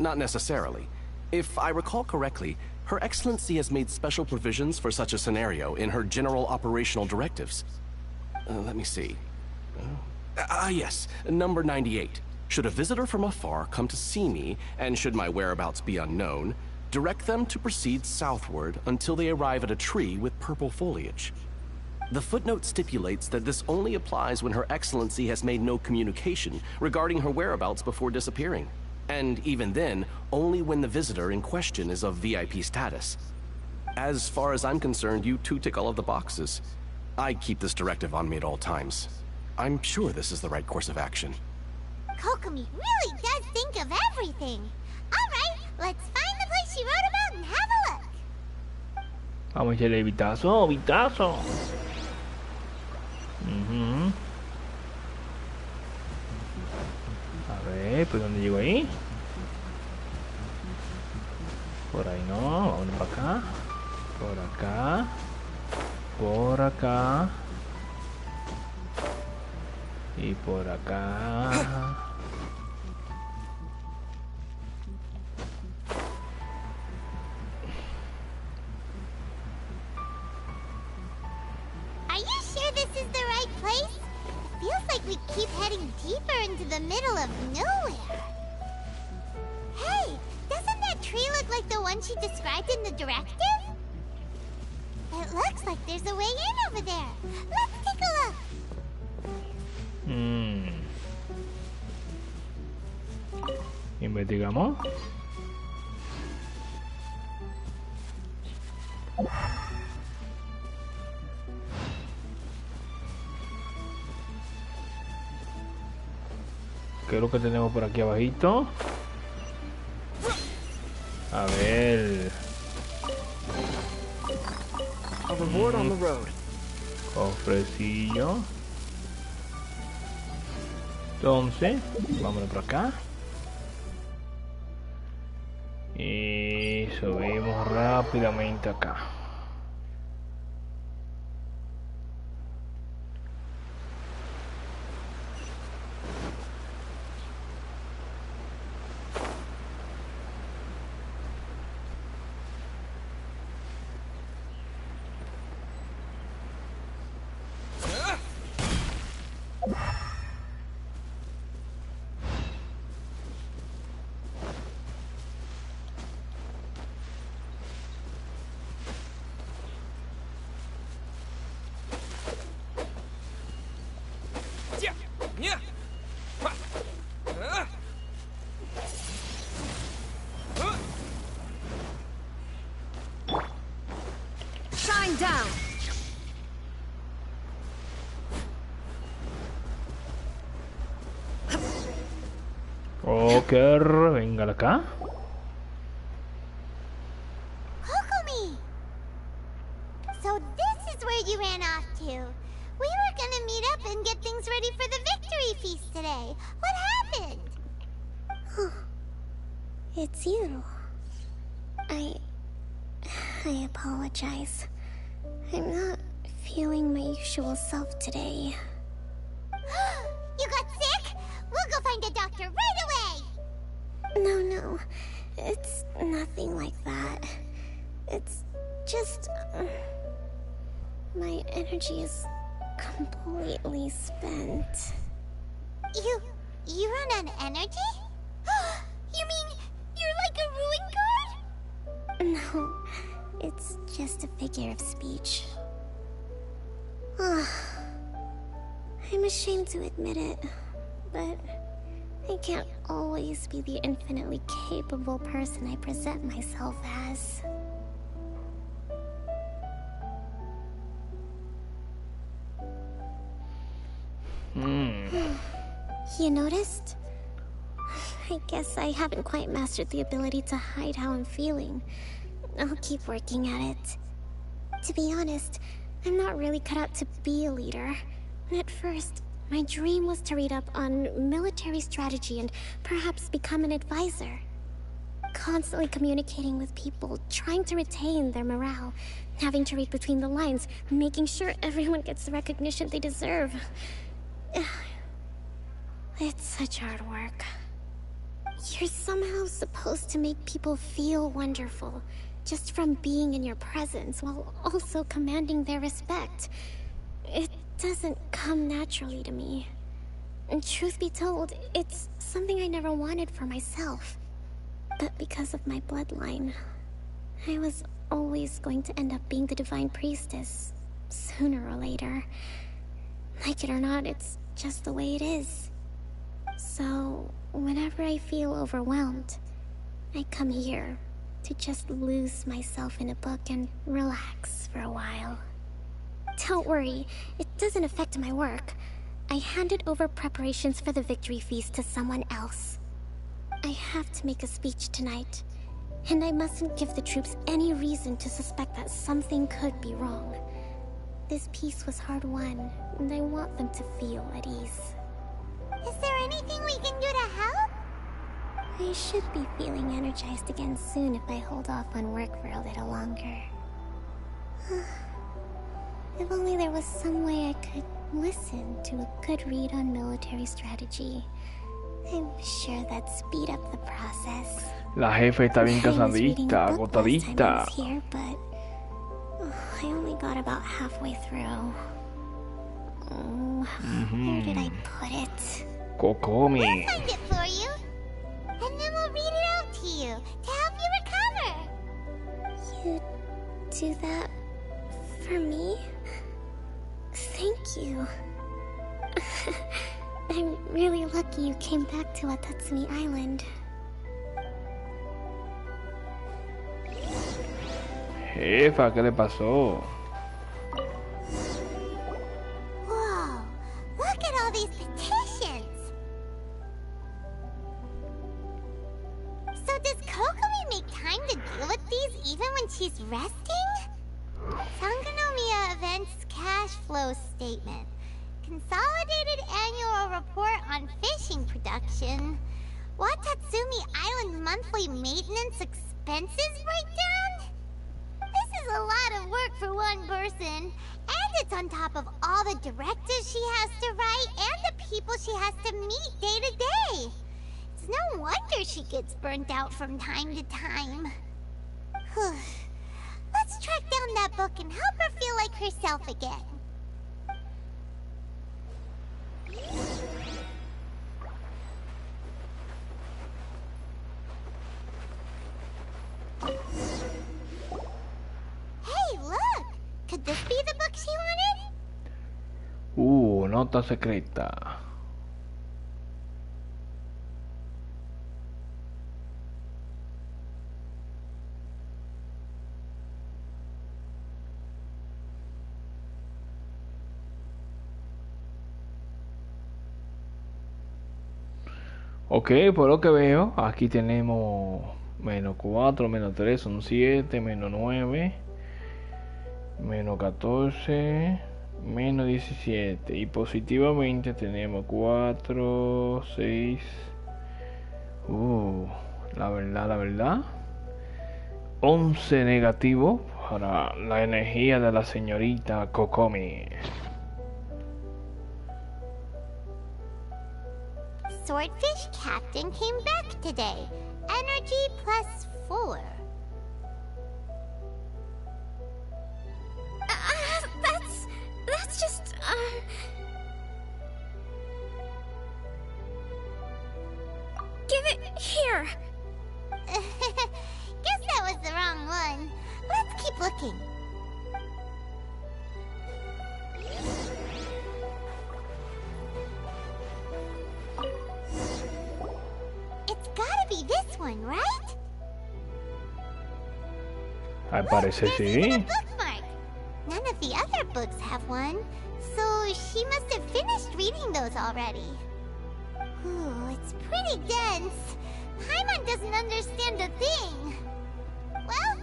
Not necessarily. If I recall correctly, Her Excellency has made special provisions for such a scenario in her general operational directives. Let me see. Yes, number 98. Should a visitor from afar come to see me, and should my whereabouts be unknown, direct them to proceed southward until they arrive at a tree with purple foliage. The footnote stipulates that this only applies when Her Excellency has made no communication regarding her whereabouts before disappearing. And even then, only when the visitor in question is of VIP status. As far as I'm concerned, you two tick all of the boxes. I keep this directive on me at all times. I'm sure this is the right course of action. Kokomi really does think of everything. Alright, let's find the place she wrote about and have a look. Vamos a echarle vistazo, vistazo. A ver, ¿por dónde llego ahí? Por ahí no, vamos para acá. Por acá. Por acá. Y por acá. Are you sure this is the right place? It feels like we keep heading deeper into the middle of nowhere. Hey, doesn't that tree look like the one she described in the directive? It looks like there's a way in over there. Let's take a look. Investigamos. ¿Qué es lo que tenemos por aquí abajito? A ver. Overboard on the road. Cofrecillo. Entonces, vámonos por acá. Y subimos rápidamente acá. Shine down. Ok, venga acá. Kokomi! So this is where you ran off to. We were gonna meet up and get things ready for the victory feast today. What happened? It's you. I apologize. I'm not feeling my usual self today. You got sick? We'll go find a doctor right away! No. It's nothing like that. It's just... my energy is completely spent. You run on energy? You mean you're like a ruin guard? No, it's just a figure of speech. I'm ashamed to admit it, but I can't always be the infinitely capable person I present myself as. You noticed? I guess I haven't quite mastered the ability to hide how I'm feeling. I'll keep working at it. To be honest, I'm not really cut out to be a leader. At first, my dream was to read up on military strategy and perhaps become an advisor. Constantly communicating with people, trying to retain their morale, having to read between the lines, making sure everyone gets the recognition they deserve. It's such hard work. You're somehow supposed to make people feel wonderful, just from being in your presence, while also commanding their respect. It doesn't come naturally to me. And truth be told, it's something I never wanted for myself. But because of my bloodline, I was always going to end up being the Divine Priestess, sooner or later. Like it or not, it's just the way it is. So, whenever I feel overwhelmed, I come here to just lose myself in a book and relax for a while. Don't worry, it doesn't affect my work. I handed over preparations for the victory feast to someone else. I have to make a speech tonight, and I mustn't give the troops any reason to suspect that something could be wrong. This peace was hard-won, and I want them to feel at ease. Is there anything we can do to help? I should be feeling energized again soon if I hold off on work for a little longer. If only there was some way I could listen to a good read on military strategy. I'm sure that'd speed up the process. La jefa está bien cansadita, agotadita. Here, but I only got about halfway through. Where did I put it? Kokomi. We'll find it for you, and then we'll read it out to you to help you recover. You do that for me? Thank you. I'm really lucky you came back to Watatsumi Island. Jefa, ¿qué le pasó? Whoa, look at all these petitions. So does Kokomi make time to deal with these even when she's resting? Sangonomiya Events Cash Flow Statement. Consolidated Annual Report on Fishing Production. Watatsumi Island Monthly Maintenance Expenses Breakdown? This is a lot of work for one person. And it's on top of all the directives she has to write and the people she has to meet day to day. It's no wonder she gets burnt out from time to time. Let's track down that book and help her feel like herself again. Hey, look! Could this be the book she wanted? Nota secreta. Ok, por lo que veo, aquí tenemos menos 4, menos 3 son 7, menos 9, menos 14, menos 17. Y positivamente tenemos 4, 6. La verdad. 11 negativo para la energía de la señorita Kokomi. Swordfish Captain came back today. Energy +4. That's just, Give it here! Guess that was the wrong one. Let's keep looking. It's gotta be this one, right? Parece sí. Bookmark. None of the other books have one, so she must have finished reading those already. Ooh, it's pretty dense. Paimon doesn't understand a thing. Well,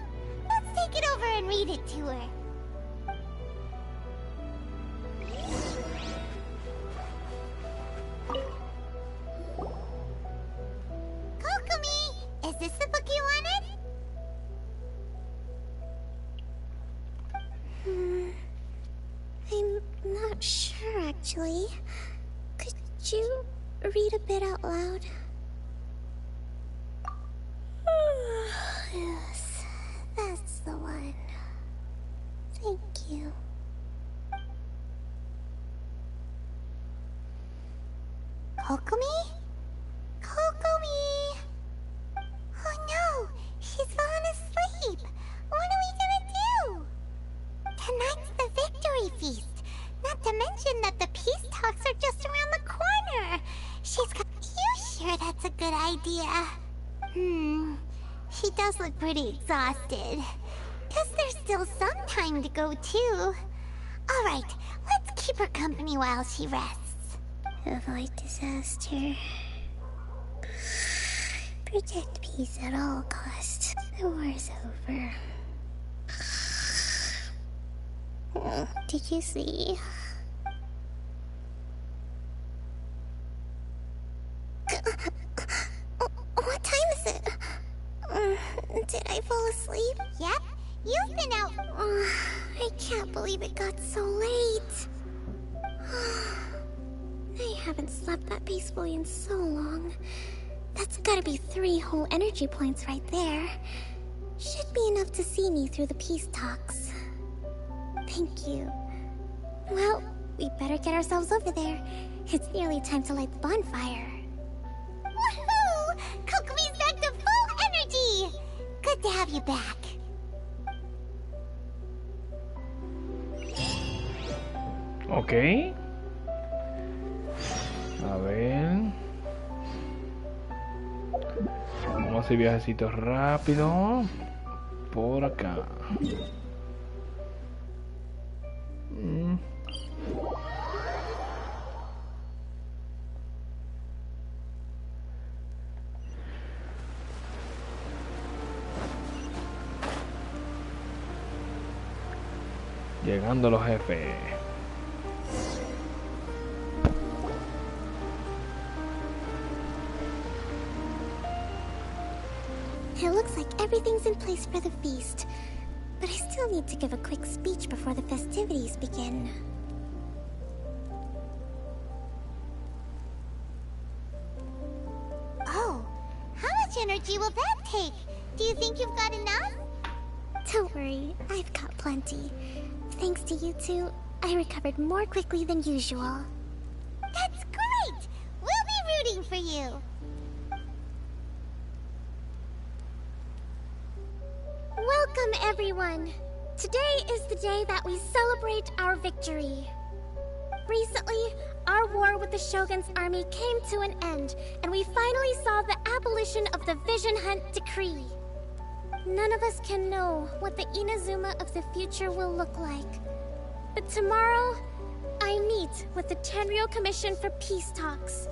let's take it over and read it to her. Kokomi, is this the book you wanted? I'm not sure, actually. Could you read a bit out loud? Yes, that's the one. Thank you. Kokomi? Kokomi! Oh no! She's fallen asleep! What are we gonna do? Tonight's the victory feast! Not to mention that the peace talks are just around the corner! She's got... You sure that's a good idea? She does look pretty exhausted. Guess there's still some time to go too. Alright, let's keep her company while she rests. Avoid disaster. Protect peace at all costs. The war's over. Did you see? What time is it? Did I fall asleep? Yep, you've been out. I can't believe it got so late. I haven't slept that peacefully in so long. That's gotta be 3 whole energy points right there. Should be enough to see me through the peace talks. Thank you. Well, we better get ourselves over there. It's nearly time to light the bonfire. Woohoo! Kokomi's back to full energy! Good to have you back. Ok. A ver. Vamos a hacer viajecitos rápido. Por acá. Llegando los jefes. It looks like everything's in place for the feast. But I still need to give a quick speech before the festivities begin. Oh, how much energy will that take? Do you think you've got enough? Don't worry, I've got plenty. Thanks to you two, I recovered more quickly than usual. That's great! We'll be rooting for you. Welcome, everyone! Today is the day that we celebrate our victory. Recently, our war with the Shogun's army came to an end, and we finally saw the abolition of the Vision Hunt Decree. None of us can know what the Inazuma of the future will look like. But tomorrow, I meet with the Tenryou Commission for Peace Talks.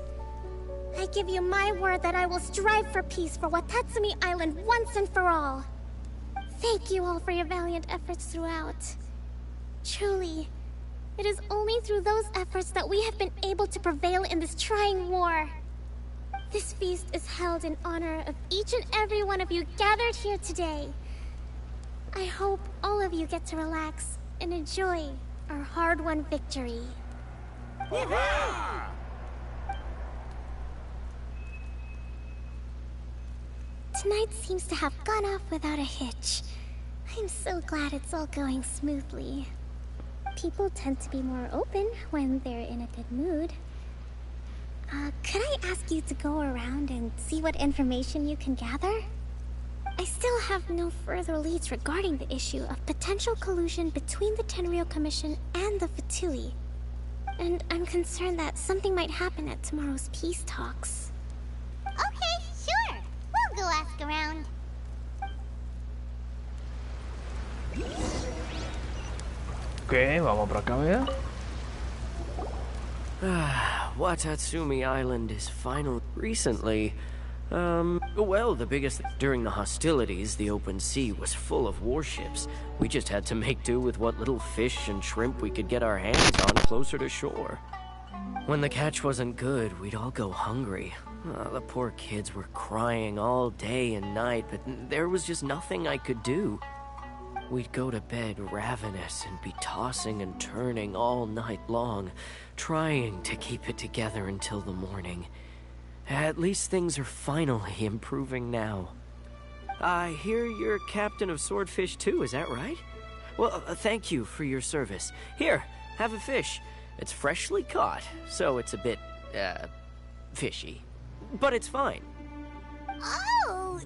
I give you my word that I will strive for peace for Watatsumi Island once and for all. Thank you all for your valiant efforts throughout. Truly, it is only through those efforts that we have been able to prevail in this trying war. This feast is held in honor of each and every one of you gathered here today. I hope all of you get to relax and enjoy our hard-won victory. Tonight seems to have gone off without a hitch. I'm so glad it's all going smoothly. People tend to be more open when they're in a good mood. Could I ask you to go around and see what information you can gather? I still have no further leads regarding the issue of potential collusion between the Tenryou Commission and the Fatui. And I'm concerned that something might happen at tomorrow's peace talks. Okay, sure. We'll go ask around. Ok, vamos por acá, vea. Watatsumi Island is final. Recently, well, the biggest during the hostilities, the open sea was full of warships. We just had to make do with what little fish and shrimp we could get our hands on closer to shore. When the catch wasn't good, we'd all go hungry. The poor kids were crying all day and night, but there was just nothing I could do. We'd go to bed ravenous and be tossing and turning all night long, trying to keep it together until the morning. At least things are finally improving now. I hear you're captain of Swordfish too, is that right? Well, thank you for your service. Here, have a fish. It's freshly caught, so it's a bit, fishy. But it's fine. Oh,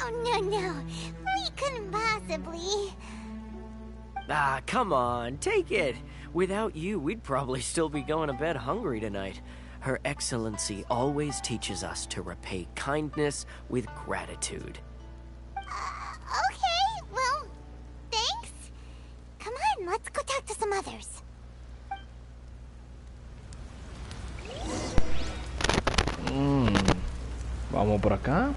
no. We couldn't possibly. Ah, come on, take it. Without you, we'd probably still be going to bed hungry tonight. Her Excellency always teaches us to repay kindness with gratitude. Okay, well, thanks. Come on, let's go talk to some others. Vamos por acá.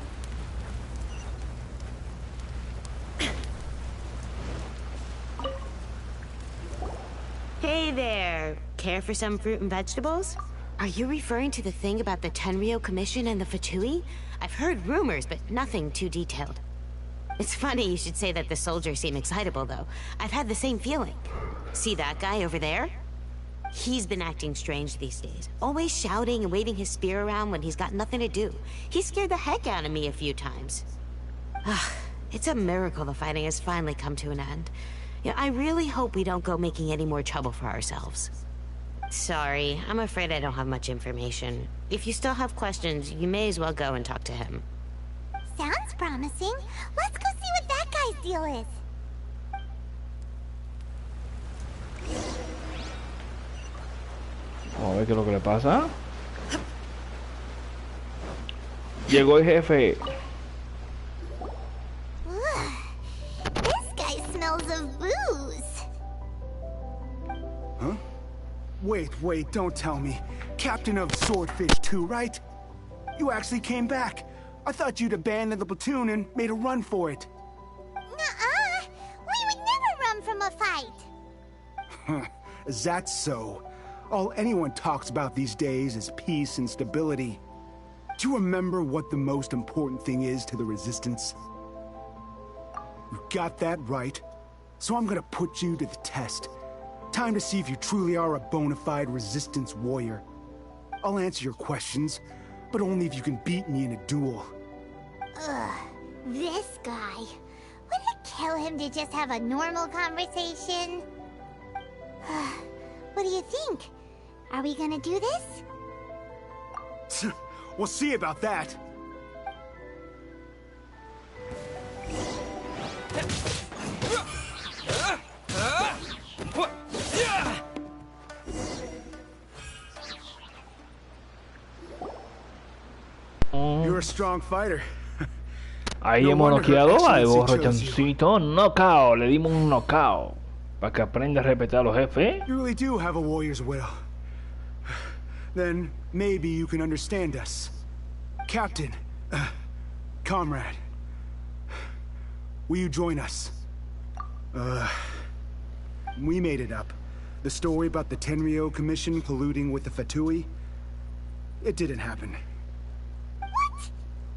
Hey there. Care for some fruit and vegetables? Are you referring to the thing about the Tenryou Commission and the Fatui? I've heard rumors, but nothing too detailed. It's funny you should say that the soldiers seem excitable, though. I've had the same feeling. See that guy over there? He's been acting strange these days. Always shouting and waving his spear around when he's got nothing to do. He scared the heck out of me a few times. It's a miracle the fighting has finally come to an end. Yeah, I really hope we don't go making any more trouble for ourselves. Sorry, I'm afraid I don't have much information. If you still have questions, you may as well go and talk to him. Sounds promising. Let's go see what that guy's deal is. Vamos a ver qué es lo que le pasa. Llegó el jefe. This guy smells of booze. Huh? Wait, don't tell me. Captain of Swordfish too, right? You actually came back. I thought you'd abandoned the platoon and made a run for it. Nuh-uh. We would never run from a fight. Is that so? All anyone talks about these days is peace and stability. Do you remember what the most important thing is to the Resistance? You got that right. So I'm gonna put you to the test. Time to see if you truly are a bona fide Resistance warrior. I'll answer your questions, but only if you can beat me in a duel. Ugh, this guy. Wouldn't it kill him to just have a normal conversation? What do you think? Are we gonna do this? We'll see about that. You're a strong fighter. Ahí hemos noqueado al borrachoncito. Knockout. Le dimos un knockout. Para que aprenda a respetar a los jefes. You really do have a warrior's will. Then maybe you can understand us. Captain, comrade, will you join us? We made it up. The story about the Tenryou Commission colluding with the Fatui, it didn't happen. What?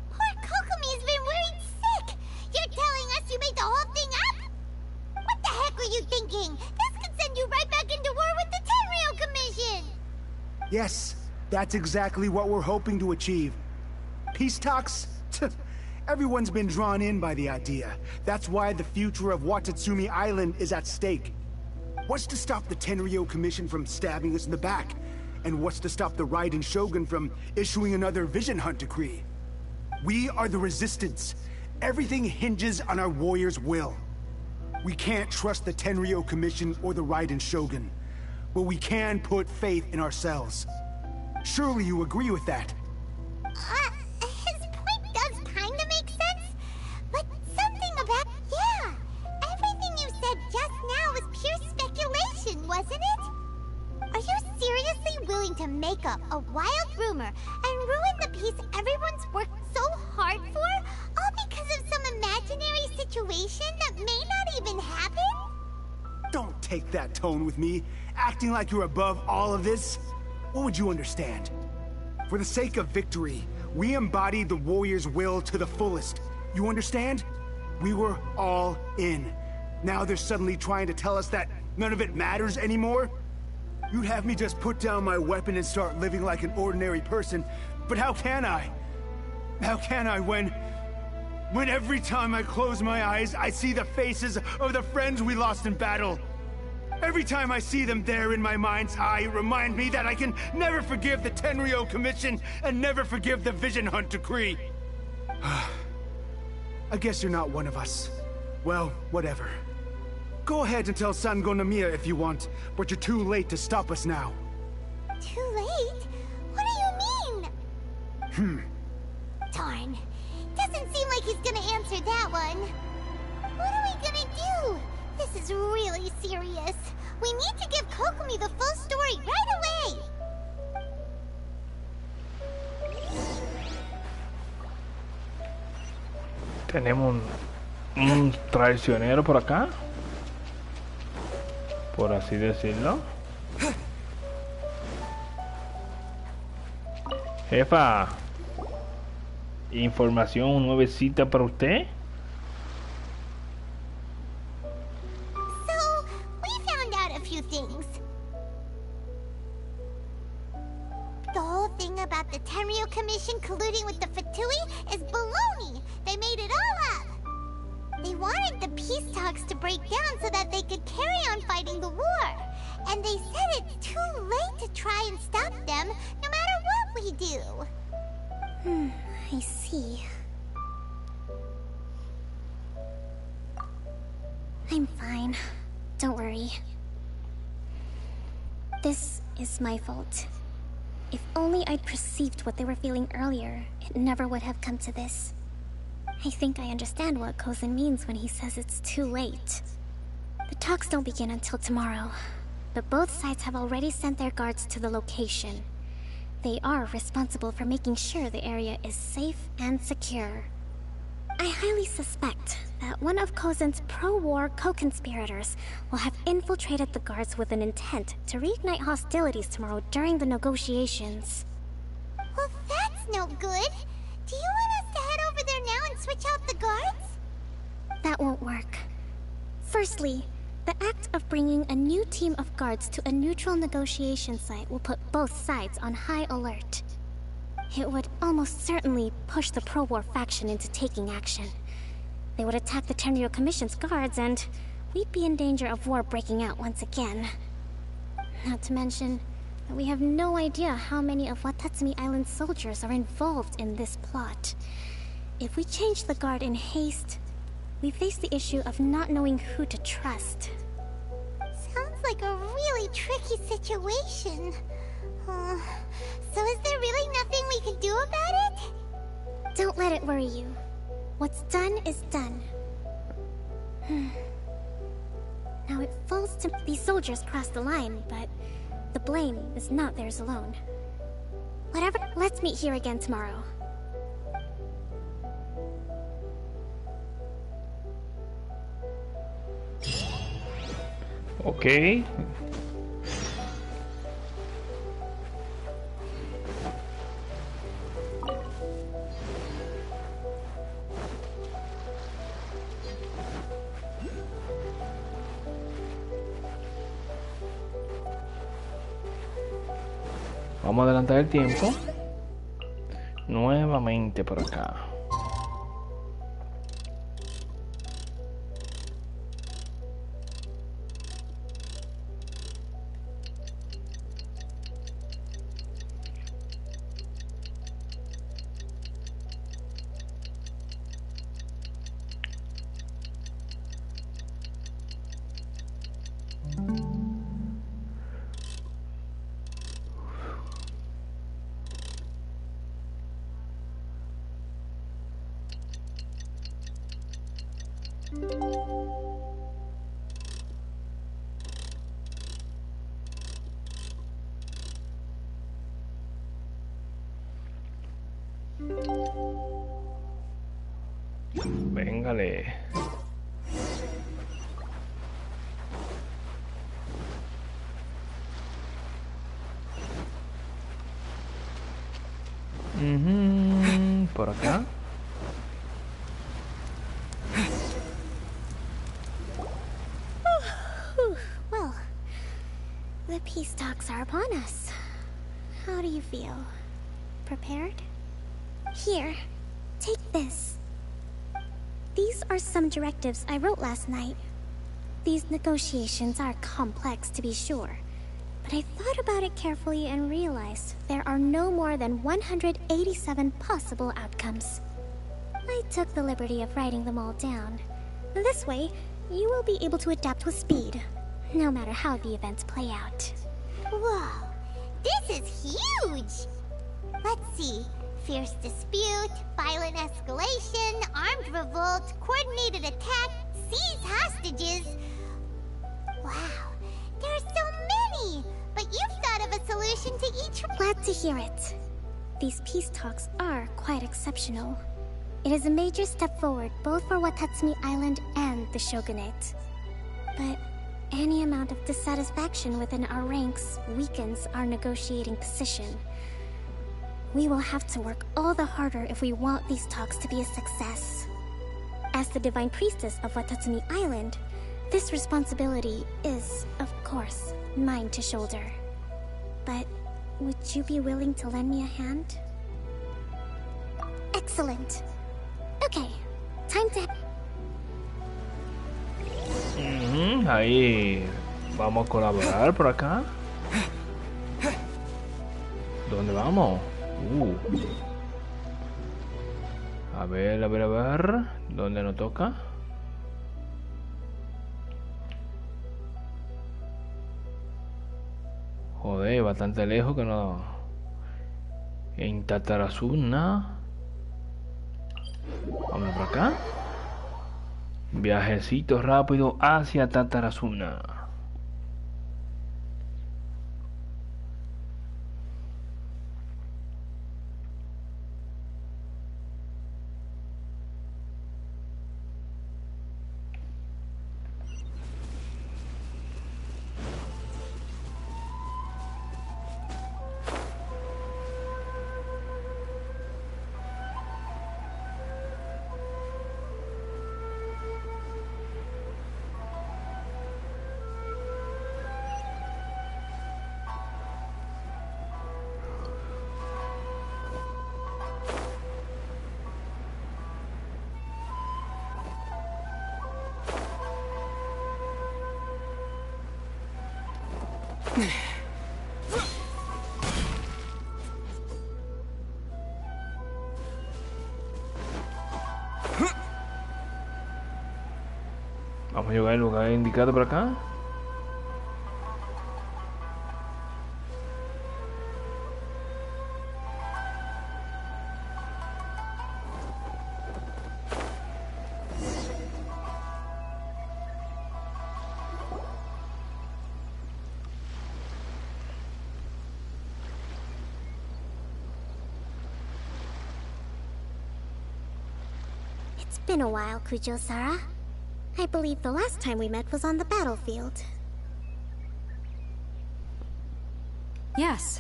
Poor Kokomi's been worried sick. You're telling us you made the whole thing up? thinking. This could send you right back into war with the Tenryou Commission. Yes, that's exactly what we're hoping to achieve. Peace talks? Everyone's been drawn in by the idea. That's why the future of Watatsumi Island is at stake. What's to stop the Tenryou Commission from stabbing us in the back? And what's to stop the Raiden Shogun from issuing another Vision Hunt decree? We are the Resistance. Everything hinges on our warriors' will. We can't trust the Tenryou Commission or the Raiden Shogun, but we can put faith in ourselves. Surely you agree with that? His point does kinda make sense, but something about... Yeah, everything you said just now was pure speculation, wasn't it? Are you seriously willing to make up a wild rumor and ruin the peace everyone's worked so hard for, all because of some imaginary situation that may not even happen? Don't take that tone with me, acting like you're above all of this. What would you understand? For the sake of victory, we embodied the warrior's will to the fullest. You understand? We were all in. Now they're suddenly trying to tell us that none of it matters anymore? You'd have me just put down my weapon and start living like an ordinary person, but how can I? How can I when every time I close my eyes, I see the faces of the friends we lost in battle? Every time I see them there in my mind's eye, it reminds me that I can never forgive the Tenryou Commission and never forgive the Vision Hunt decree. I guess you're not one of us. Well, whatever. Go ahead and tell Sango Namiya if you want, but you're too late to stop us now. Too late? What do you mean? Darn. Doesn't seem like he's gonna answer that one. What are we gonna do? This is really serious. We need to give Kokomi the full story right away. Tenemos un traicionero por acá, por así decirlo. Jefa, información nuevecita para usted. So, we found out a few things. The whole thing about the Tenryou Commission colluding with the Fatui is baloney. They made it all up. They wanted the peace talks to break down so that they could carry on fighting the war. And they said it's too late to try and stop them, no matter what we do. I see. I'm fine. Don't worry. This is my fault. If only I'd perceived what they were feeling earlier, it never would have come to this. I think I understand what Kozan means when he says it's too late. The talks don't begin until tomorrow, but both sides have already sent their guards to the location. They are responsible for making sure the area is safe and secure. I highly suspect that one of Kozan's pro-war co-conspirators will have infiltrated the guards with an intent to reignite hostilities tomorrow during the negotiations. Well, that's no good. Do you want us to head over there now and switch out the guards? That won't work. Firstly, the act of bringing a new team of guards to a neutral negotiation site will put both sides on high alert. It would almost certainly push the pro-war faction into taking action. They would attack the Tenryou Commission's guards, and we'd be in danger of war breaking out once again. Not to mention that we have no idea how many of Watatsumi Island's soldiers are involved in this plot. If we change the guard in haste, we face the issue of not knowing who to trust. Sounds like a really tricky situation. So is there really nothing we can do about it? Don't let it worry you. What's done is done. Now it falls to these soldiers crossed the line, but the blame is not theirs alone. Whatever, let's meet here again tomorrow. Okay. Vamos a adelantar el tiempo. Nuevamente por acá. Véngale. Por acá. Well, the peace talks are upon us. How do you feel? Prepared? Here, take this. These are some directives I wrote last night. These negotiations are complex, to be sure, but I thought about it carefully and realized there are no more than 187 possible outcomes. I took the liberty of writing them all down. This way, you will be able to adapt with speed, no matter how the events play out. Whoa, this is huge! Let's see. Fierce dispute, violent escalation, armed revolt, coordinated attack, seize hostages. Wow, there are so many! But you've thought of a solution to each. Glad to hear it. These peace talks are quite exceptional. It is a major step forward both for Watatsumi Island and the Shogunate. But any amount of dissatisfaction within our ranks weakens our negotiating position. We will have to work all the harder if we want these talks to be a success. As the Divine Priestess of Watatsumi Island, this responsibility is, of course, mine to shoulder. But would you be willing to lend me a hand? Excellent. Okay, time to... Ahí vamos a colaborar por acá. ¿Dónde vamos? A ver, a ver, a ver. ¿Dónde nos toca? Joder, bastante lejos que no... En Tatarasuna. Vamos por acá. Viajecito rápido hacia Tatarasuna. Vamos a llegar al lugar indicado por acá. It's been a while, Kujo-Sara. I believe the last time we met was on the battlefield. Yes,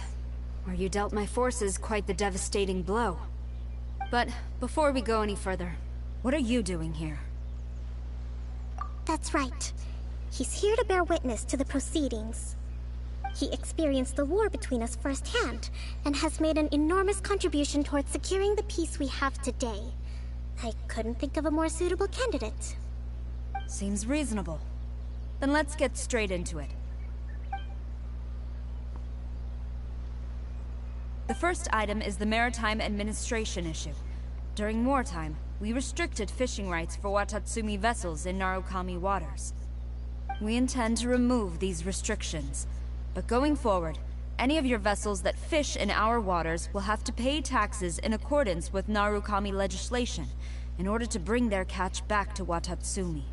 where you dealt my forces quite the devastating blow. But before we go any further, what are you doing here? That's right. He's here to bear witness to the proceedings. He experienced the war between us firsthand, and has made an enormous contribution towards securing the peace we have today. I couldn't think of a more suitable candidate. Seems reasonable. Then let's get straight into it. The first item is the Maritime Administration issue. During wartime, we restricted fishing rights for Watatsumi vessels in Narukami waters. We intend to remove these restrictions, but going forward, any of your vessels that fish in our waters will have to pay taxes in accordance with Narukami legislation in order to bring their catch back to Watatsumi.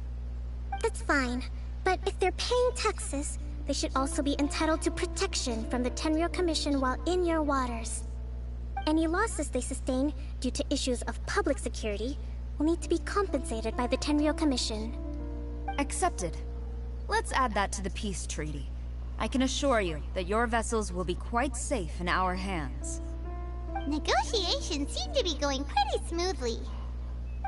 That's fine, but if they're paying taxes, they should also be entitled to protection from the Tenryou Commission while in your waters. Any losses they sustain due to issues of public security will need to be compensated by the Tenryou Commission. Accepted. Let's add that to the peace treaty. I can assure you that your vessels will be quite safe in our hands. Negotiations seem to be going pretty smoothly.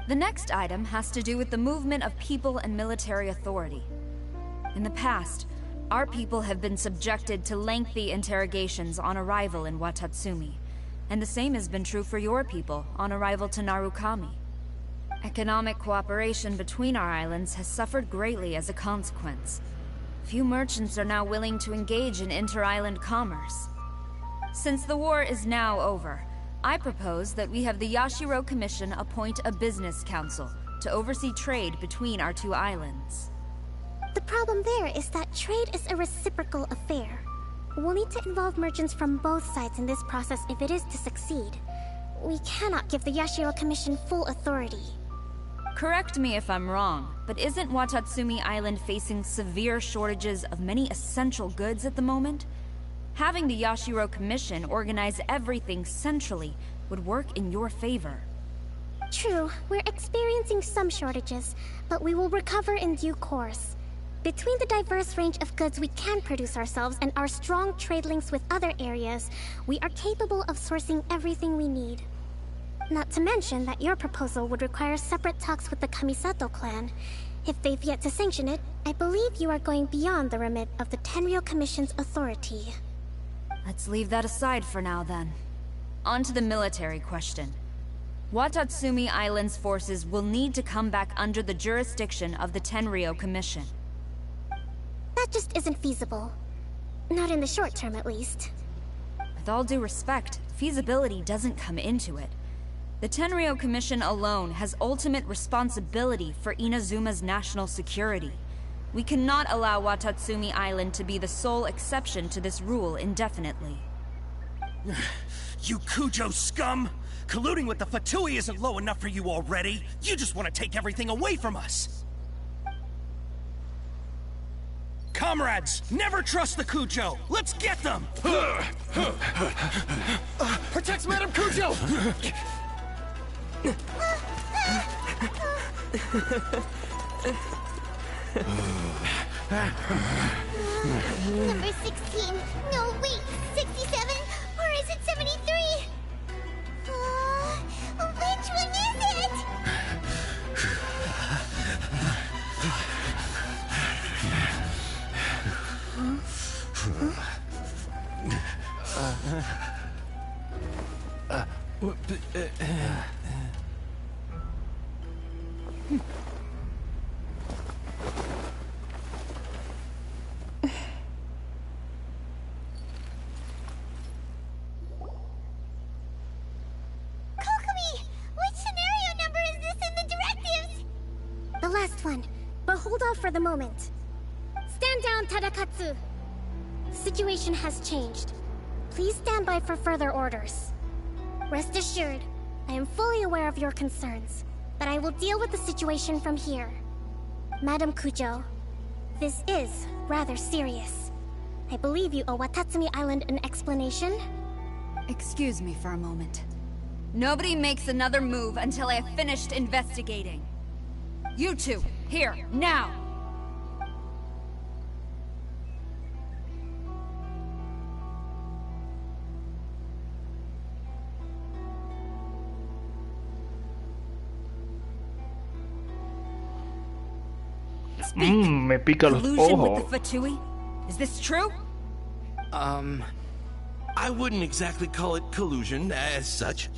The next item has to do with the movement of people and military authority. In the past, our people have been subjected to lengthy interrogations on arrival in Watatsumi, and the same has been true for your people on arrival to Narukami. Economic cooperation between our islands has suffered greatly as a consequence. Few merchants are now willing to engage in inter-island commerce. Since the war is now over, I propose that we have the Yashiro Commission appoint a business council to oversee trade between our two islands. The problem there is that trade is a reciprocal affair. We'll need to involve merchants from both sides in this process if it is to succeed. We cannot give the Yashiro Commission full authority. Correct me if I'm wrong, but isn't Watatsumi Island facing severe shortages of many essential goods at the moment? Having the Yashiro Commission organize everything centrally would work in your favor. True, we're experiencing some shortages, but we will recover in due course. Between the diverse range of goods we can produce ourselves and our strong trade links with other areas, we are capable of sourcing everything we need. Not to mention that your proposal would require separate talks with the Kamisato clan. If they've yet to sanction it, I believe you are going beyond the remit of the Tenryou Commission's authority. Let's leave that aside for now, then. On to the military question. Watatsumi Island's forces will need to come back under the jurisdiction of the Tenryou Commission. That just isn't feasible. Not in the short term, at least. With all due respect, feasibility doesn't come into it. The Tenryou Commission alone has ultimate responsibility for Inazuma's national security. We cannot allow Watatsumi Island to be the sole exception to this rule indefinitely. You Kujo scum! Colluding with the Fatui isn't low enough for you already. You just want to take everything away from us. Comrades, never trust the Kujo. Let's get them! Protect Madame Kujo! Number 16. No, wait. 67? Or is it 73? Which one is it? The last one, but hold off for the moment. Stand down, Tadakatsu! The situation has changed. Please stand by for further orders. Rest assured, I am fully aware of your concerns, but I will deal with the situation from here. Madam Kujo, this is rather serious. I believe you owe Watatsumi Island an explanation? Excuse me for a moment. Nobody makes another move until I have finished investigating. You two, here, now! Me pica los Collusion ojos. with the Fatui? Is this true? I wouldn't exactly call it collusion as such.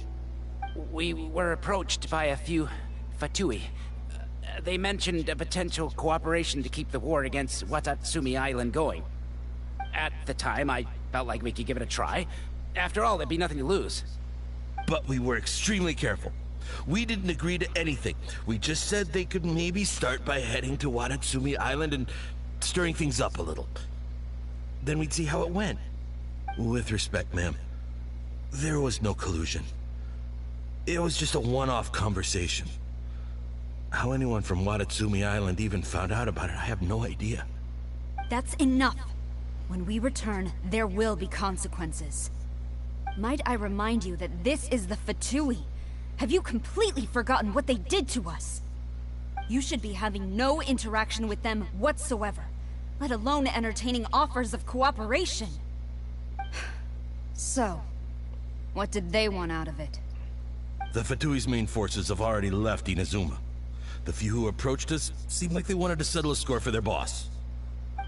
We were approached by a few Fatui. They mentioned a potential cooperation to keep the war against Watatsumi Island going. At the time, I felt like we could give it a try. After all, there'd be nothing to lose. But we were extremely careful. We didn't agree to anything. We just said they could maybe start by heading to Watatsumi Island and stirring things up a little. Then we'd see how it went. With respect, ma'am, there was no collusion. It was just a one-off conversation. How anyone from Watatsumi Island even found out about it, I have no idea. That's enough. When we return, there will be consequences. Might I remind you that this is the Fatui? Have you completely forgotten what they did to us? You should be having no interaction with them whatsoever, let alone entertaining offers of cooperation. So, what did they want out of it? The Fatui's main forces have already left Inazuma. The few who approached us seemed like they wanted to settle a score for their boss.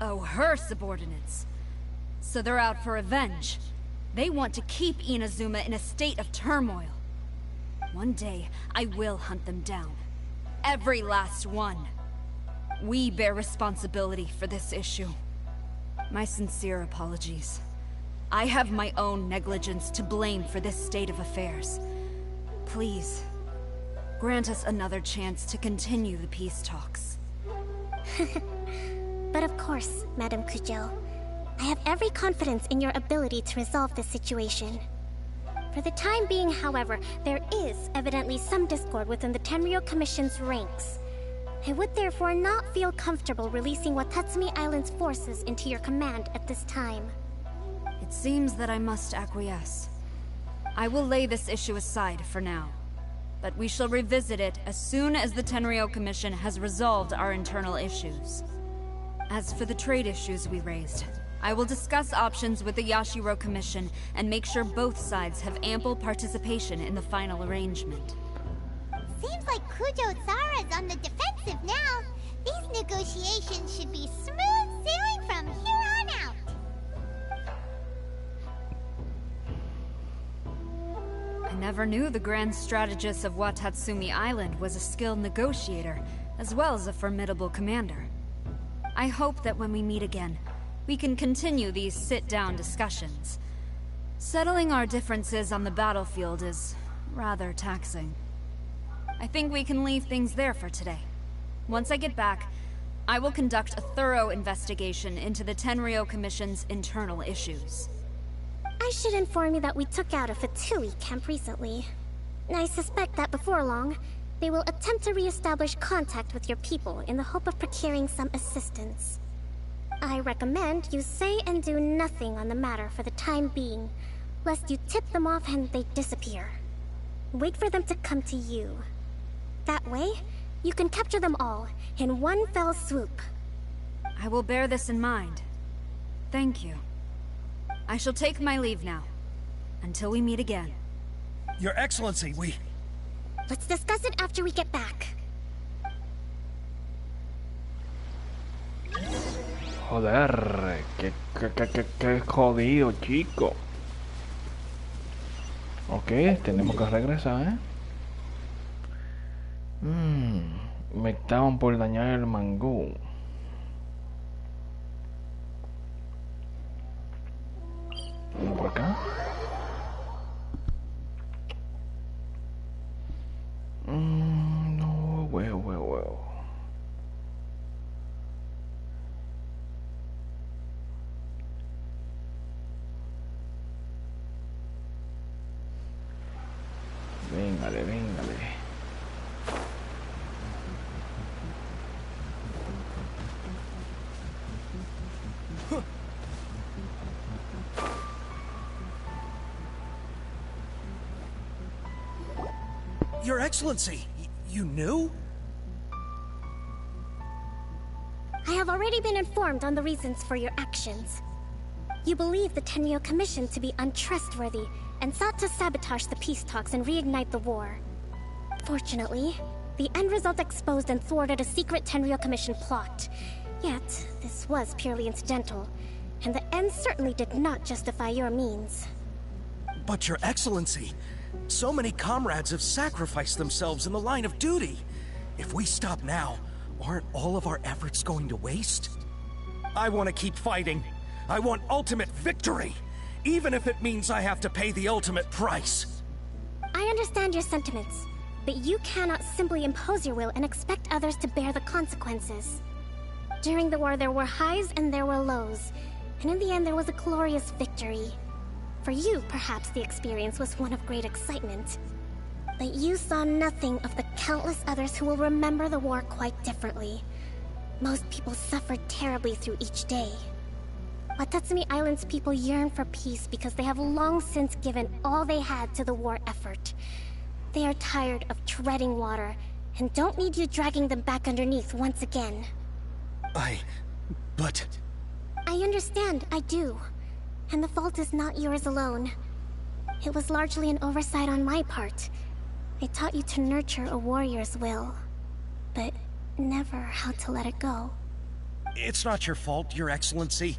Oh, her subordinates. So they're out for revenge. They want to keep Inazuma in a state of turmoil. One day, I will hunt them down. Every last one. We bear responsibility for this issue. My sincere apologies. I have my own negligence to blame for this state of affairs. Please, grant us another chance to continue the peace talks. But of course, Madame Kujo. I have every confidence in your ability to resolve this situation. For the time being, however, there is evidently some discord within the Tenryou Commission's ranks. I would therefore not feel comfortable releasing Watatsumi Island's forces into your command at this time. It seems that I must acquiesce. I will lay this issue aside for now, but we shall revisit it as soon as the Tenryou Commission has resolved our internal issues. As for the trade issues we raised, I will discuss options with the Yashiro Commission and make sure both sides have ample participation in the final arrangement. Seems like Kujo-Sara's on the defensive now. These negotiations should be smooth sailing from here on out. I never knew the grand strategist of Watatsumi Island was a skilled negotiator, as well as a formidable commander. I hope that when we meet again, we can continue these sit-down discussions. Settling our differences on the battlefield is rather taxing. I think we can leave things there for today. Once I get back, I will conduct a thorough investigation into the Tenryou Commission's internal issues. I should inform you that we took out a Fatui camp recently. I suspect that before long, they will attempt to re-establish contact with your people in the hope of procuring some assistance. I recommend you say and do nothing on the matter for the time being, lest you tip them off and they disappear. Wait for them to come to you. That way, you can capture them all in one fell swoop. I will bear this in mind. Thank you. I shall take my leave now. Until we meet again. Your Excellency, we... Let's discuss it after we get back. Joder, qué jodido, chico. Ok, tenemos que regresar, ¿eh? Me estaban por dañar el mangú. ¿Por acá? No, huevo. Véngale. Your Excellency, you knew? I have already been informed on the reasons for your actions. You believe the Tenryou Commission to be untrustworthy and sought to sabotage the peace talks and reignite the war. Fortunately, the end result exposed and thwarted a secret Tenryou Commission plot. Yet, this was purely incidental, and the end certainly did not justify your means. But Your Excellency, so many comrades have sacrificed themselves in the line of duty. If we stop now, aren't all of our efforts going to waste? I want to keep fighting. I want ultimate victory, even if it means I have to pay the ultimate price. I understand your sentiments, but you cannot simply impose your will and expect others to bear the consequences. During the war, there were highs and there were lows, and in the end there was a glorious victory. For you, perhaps the experience was one of great excitement. But you saw nothing of the countless others who will remember the war quite differently. Most people suffered terribly through each day. Watatsumi Island's people yearn for peace because they have long since given all they had to the war effort. They are tired of treading water, and don't need you dragging them back underneath once again. But... I understand, I do. And the fault is not yours alone. It was largely an oversight on my part. I taught you to nurture a warrior's will, but never how to let it go. It's not your fault, Your Excellency.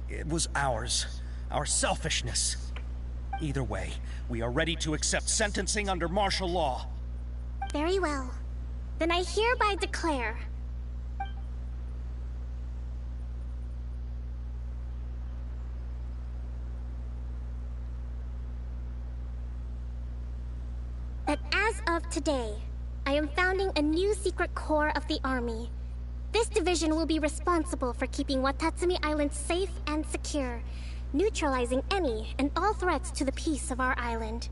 It was ours. Our selfishness. Either way, we are ready to accept sentencing under martial law. Very well. Then I hereby declare... that as of today, I am founding a new secret corps of the army. This division will be responsible for keeping Watatsumi Island safe and secure, neutralizing any and all threats to the peace of our island.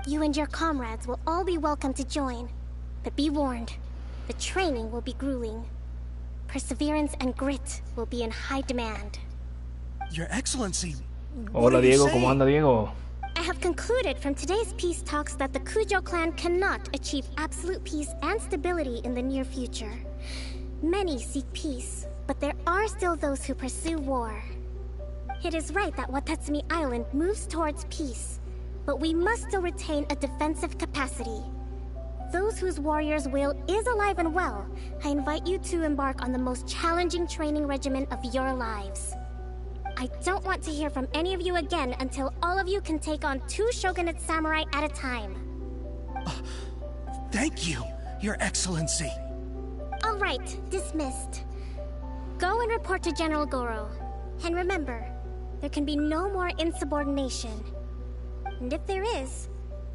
You and your comrades will all be welcome to join, but be warned, the training will be grueling. Perseverance and grit will be in high demand. Your Excellency... Hola Diego, ¿cómo anda Diego? I have concluded from today's peace talks that the Kujo clan cannot achieve absolute peace and stability in the near future. Many seek peace, but there are still those who pursue war. It is right that Watatsumi Island moves towards peace, but we must still retain a defensive capacity. Those whose warrior's will is alive and well, I invite you to embark on the most challenging training regimen of your lives. I don't want to hear from any of you again until all of you can take on 2 shogunate samurai at a time. Thank you, Your Excellency. All right, dismissed. Go and report to General Goro. And remember, there can be no more insubordination. And if there is,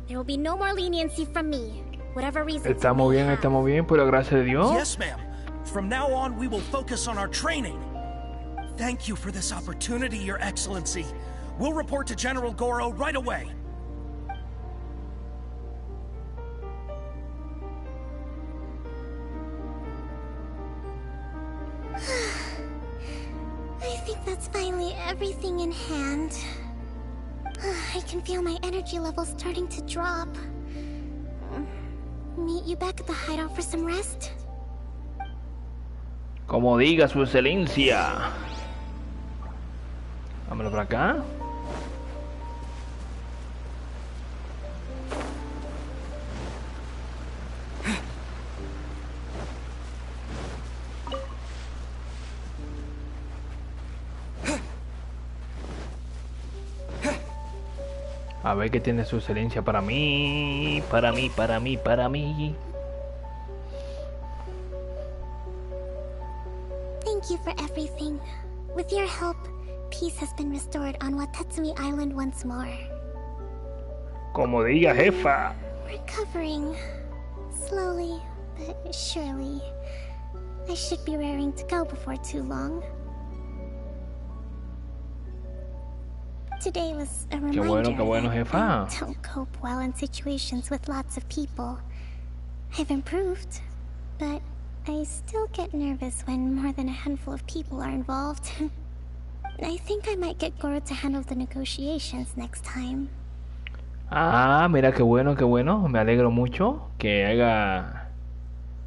there will be no more leniency from me, whatever reason. Estamos bien, por la gracia de Dios. Yes, ma'am. From now on, we will focus on our training. Thank you for this opportunity, Your Excellency. We'll report to General Goro right away. I think that's finally everything in hand. I can feel my energy levels starting to drop. Meet you back at the hideout for some rest? Como diga su excelencia. Vámonos por acá. A ver qué tiene su excelencia para mí. Para mí. Thank you for everything. With your help, peace has been restored on Watatsumi Island once more. Como diga, jefa. Recovering. Slowly, but surely. I should be raring to go before too long. Today was a reminder Qué bueno, jefa. I don't cope well in situations with lots of people. I've improved, but I still get nervous when more than a handful of people are involved. I think I might get Goro to handle the negotiations next time. Ah, mira qué bueno. Me alegro mucho que haya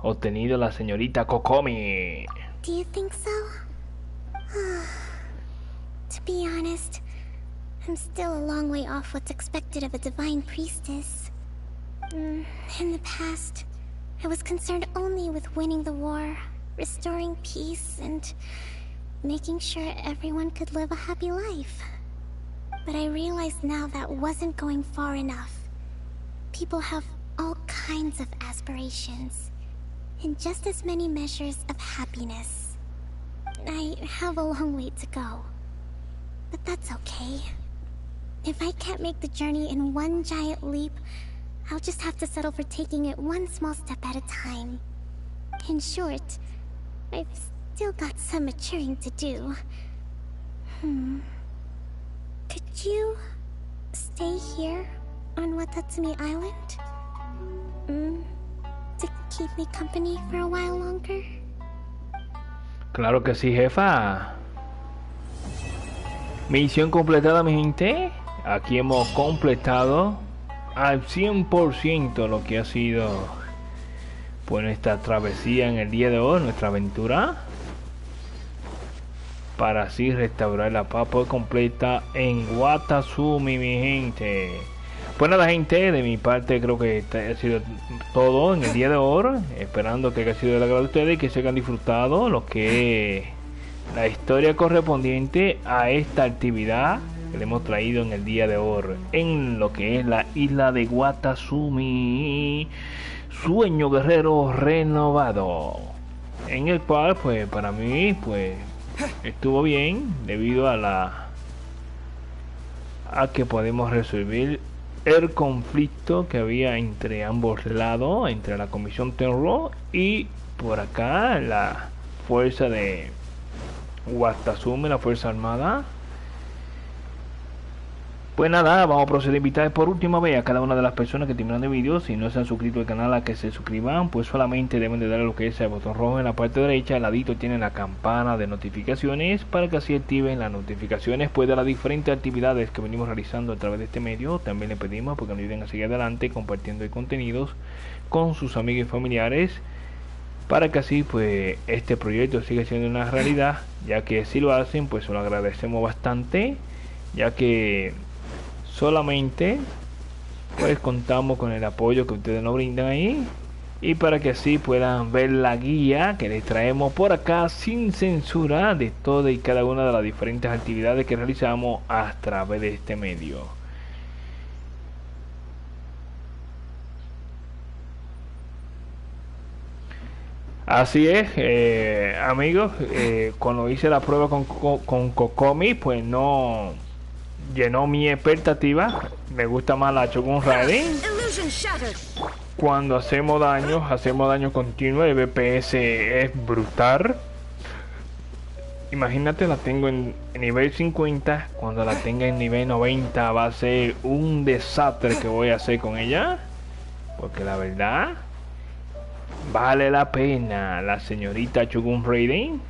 obtenido la señorita Kokomi. Do you think so? To be honest, I'm still a long way off what's expected of a divine priestess. In the past, I was concerned only with winning the war, restoring peace, and making sure everyone could live a happy life. But I realized now that wasn't going far enough. People have all kinds of aspirations, and just as many measures of happiness. I have a long way to go, but that's okay. If I can't make the journey in one giant leap, I'll just have to settle for taking it one small step at a time. In short, I've still got some maturing to do. Could you stay here on Watatsumi Island? To keep me company for a while longer? Claro que sí, jefa. Misión completada, mi gente. Aquí hemos completado al 100% lo que ha sido pues nuestra travesía en el día de hoy, nuestra aventura, para así restaurar la paz por completa en Watatsumi, mi gente. Pues nada, gente, de mi parte creo que ha sido todo en el día de hoy, esperando que haya sido del agrado de ustedes y que se hayan disfrutado lo que es la historia correspondiente a esta actividad que le hemos traído en el día de hoy en lo que es la isla de Watatsumi, Sueño Guerrero Renovado, en el cual pues para mí pues estuvo bien debido a que podemos resolver el conflicto que había entre ambos lados, entre la Comisión Tenro y por acá la fuerza de Watatsumi, la Fuerza Armada. Pues nada, vamos a proceder a invitar por última vez a cada una de las personas que terminan el vídeo. Si no se han suscrito al canal, a que se suscriban, pues solamente deben de darle lo que es el botón rojo en la parte derecha. Al ladito tienen la campana de notificaciones para que así activen las notificaciones pues de las diferentes actividades que venimos realizando a través de este medio. También le pedimos porque nos ayuden a seguir adelante compartiendo contenidos con sus amigos y familiares, para que así pues este proyecto siga siendo una realidad, ya que si lo hacen pues se lo agradecemos bastante, ya que solamente pues contamos con el apoyo que ustedes nos brindan ahí, y para que así puedan ver la guía que les traemos por acá sin censura de toda y cada una de las diferentes actividades que realizamos a través de este medio. Así es, amigos, cuando hice la prueba con Kokomi pues no llenó mi expectativa. Me gusta más la Shogun Raiden. Cuando hacemos daño continuo, el BPS es brutal. Imagínate, la tengo en nivel 50, cuando la tenga en nivel 90 va a ser un desastre que voy a hacer con ella, porque la verdad vale la pena la señorita Shogun Raiden.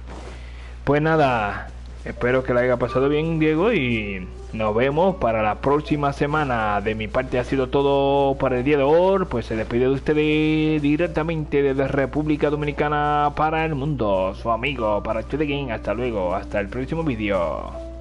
Pues nada, espero que la haya pasado bien, Diego, y nos vemos para la próxima semana. De mi parte ha sido todo para el día de hoy. Pues se despide de ustedes directamente desde República Dominicana para el mundo, su amigo para Game. Hasta luego, hasta el próximo vídeo.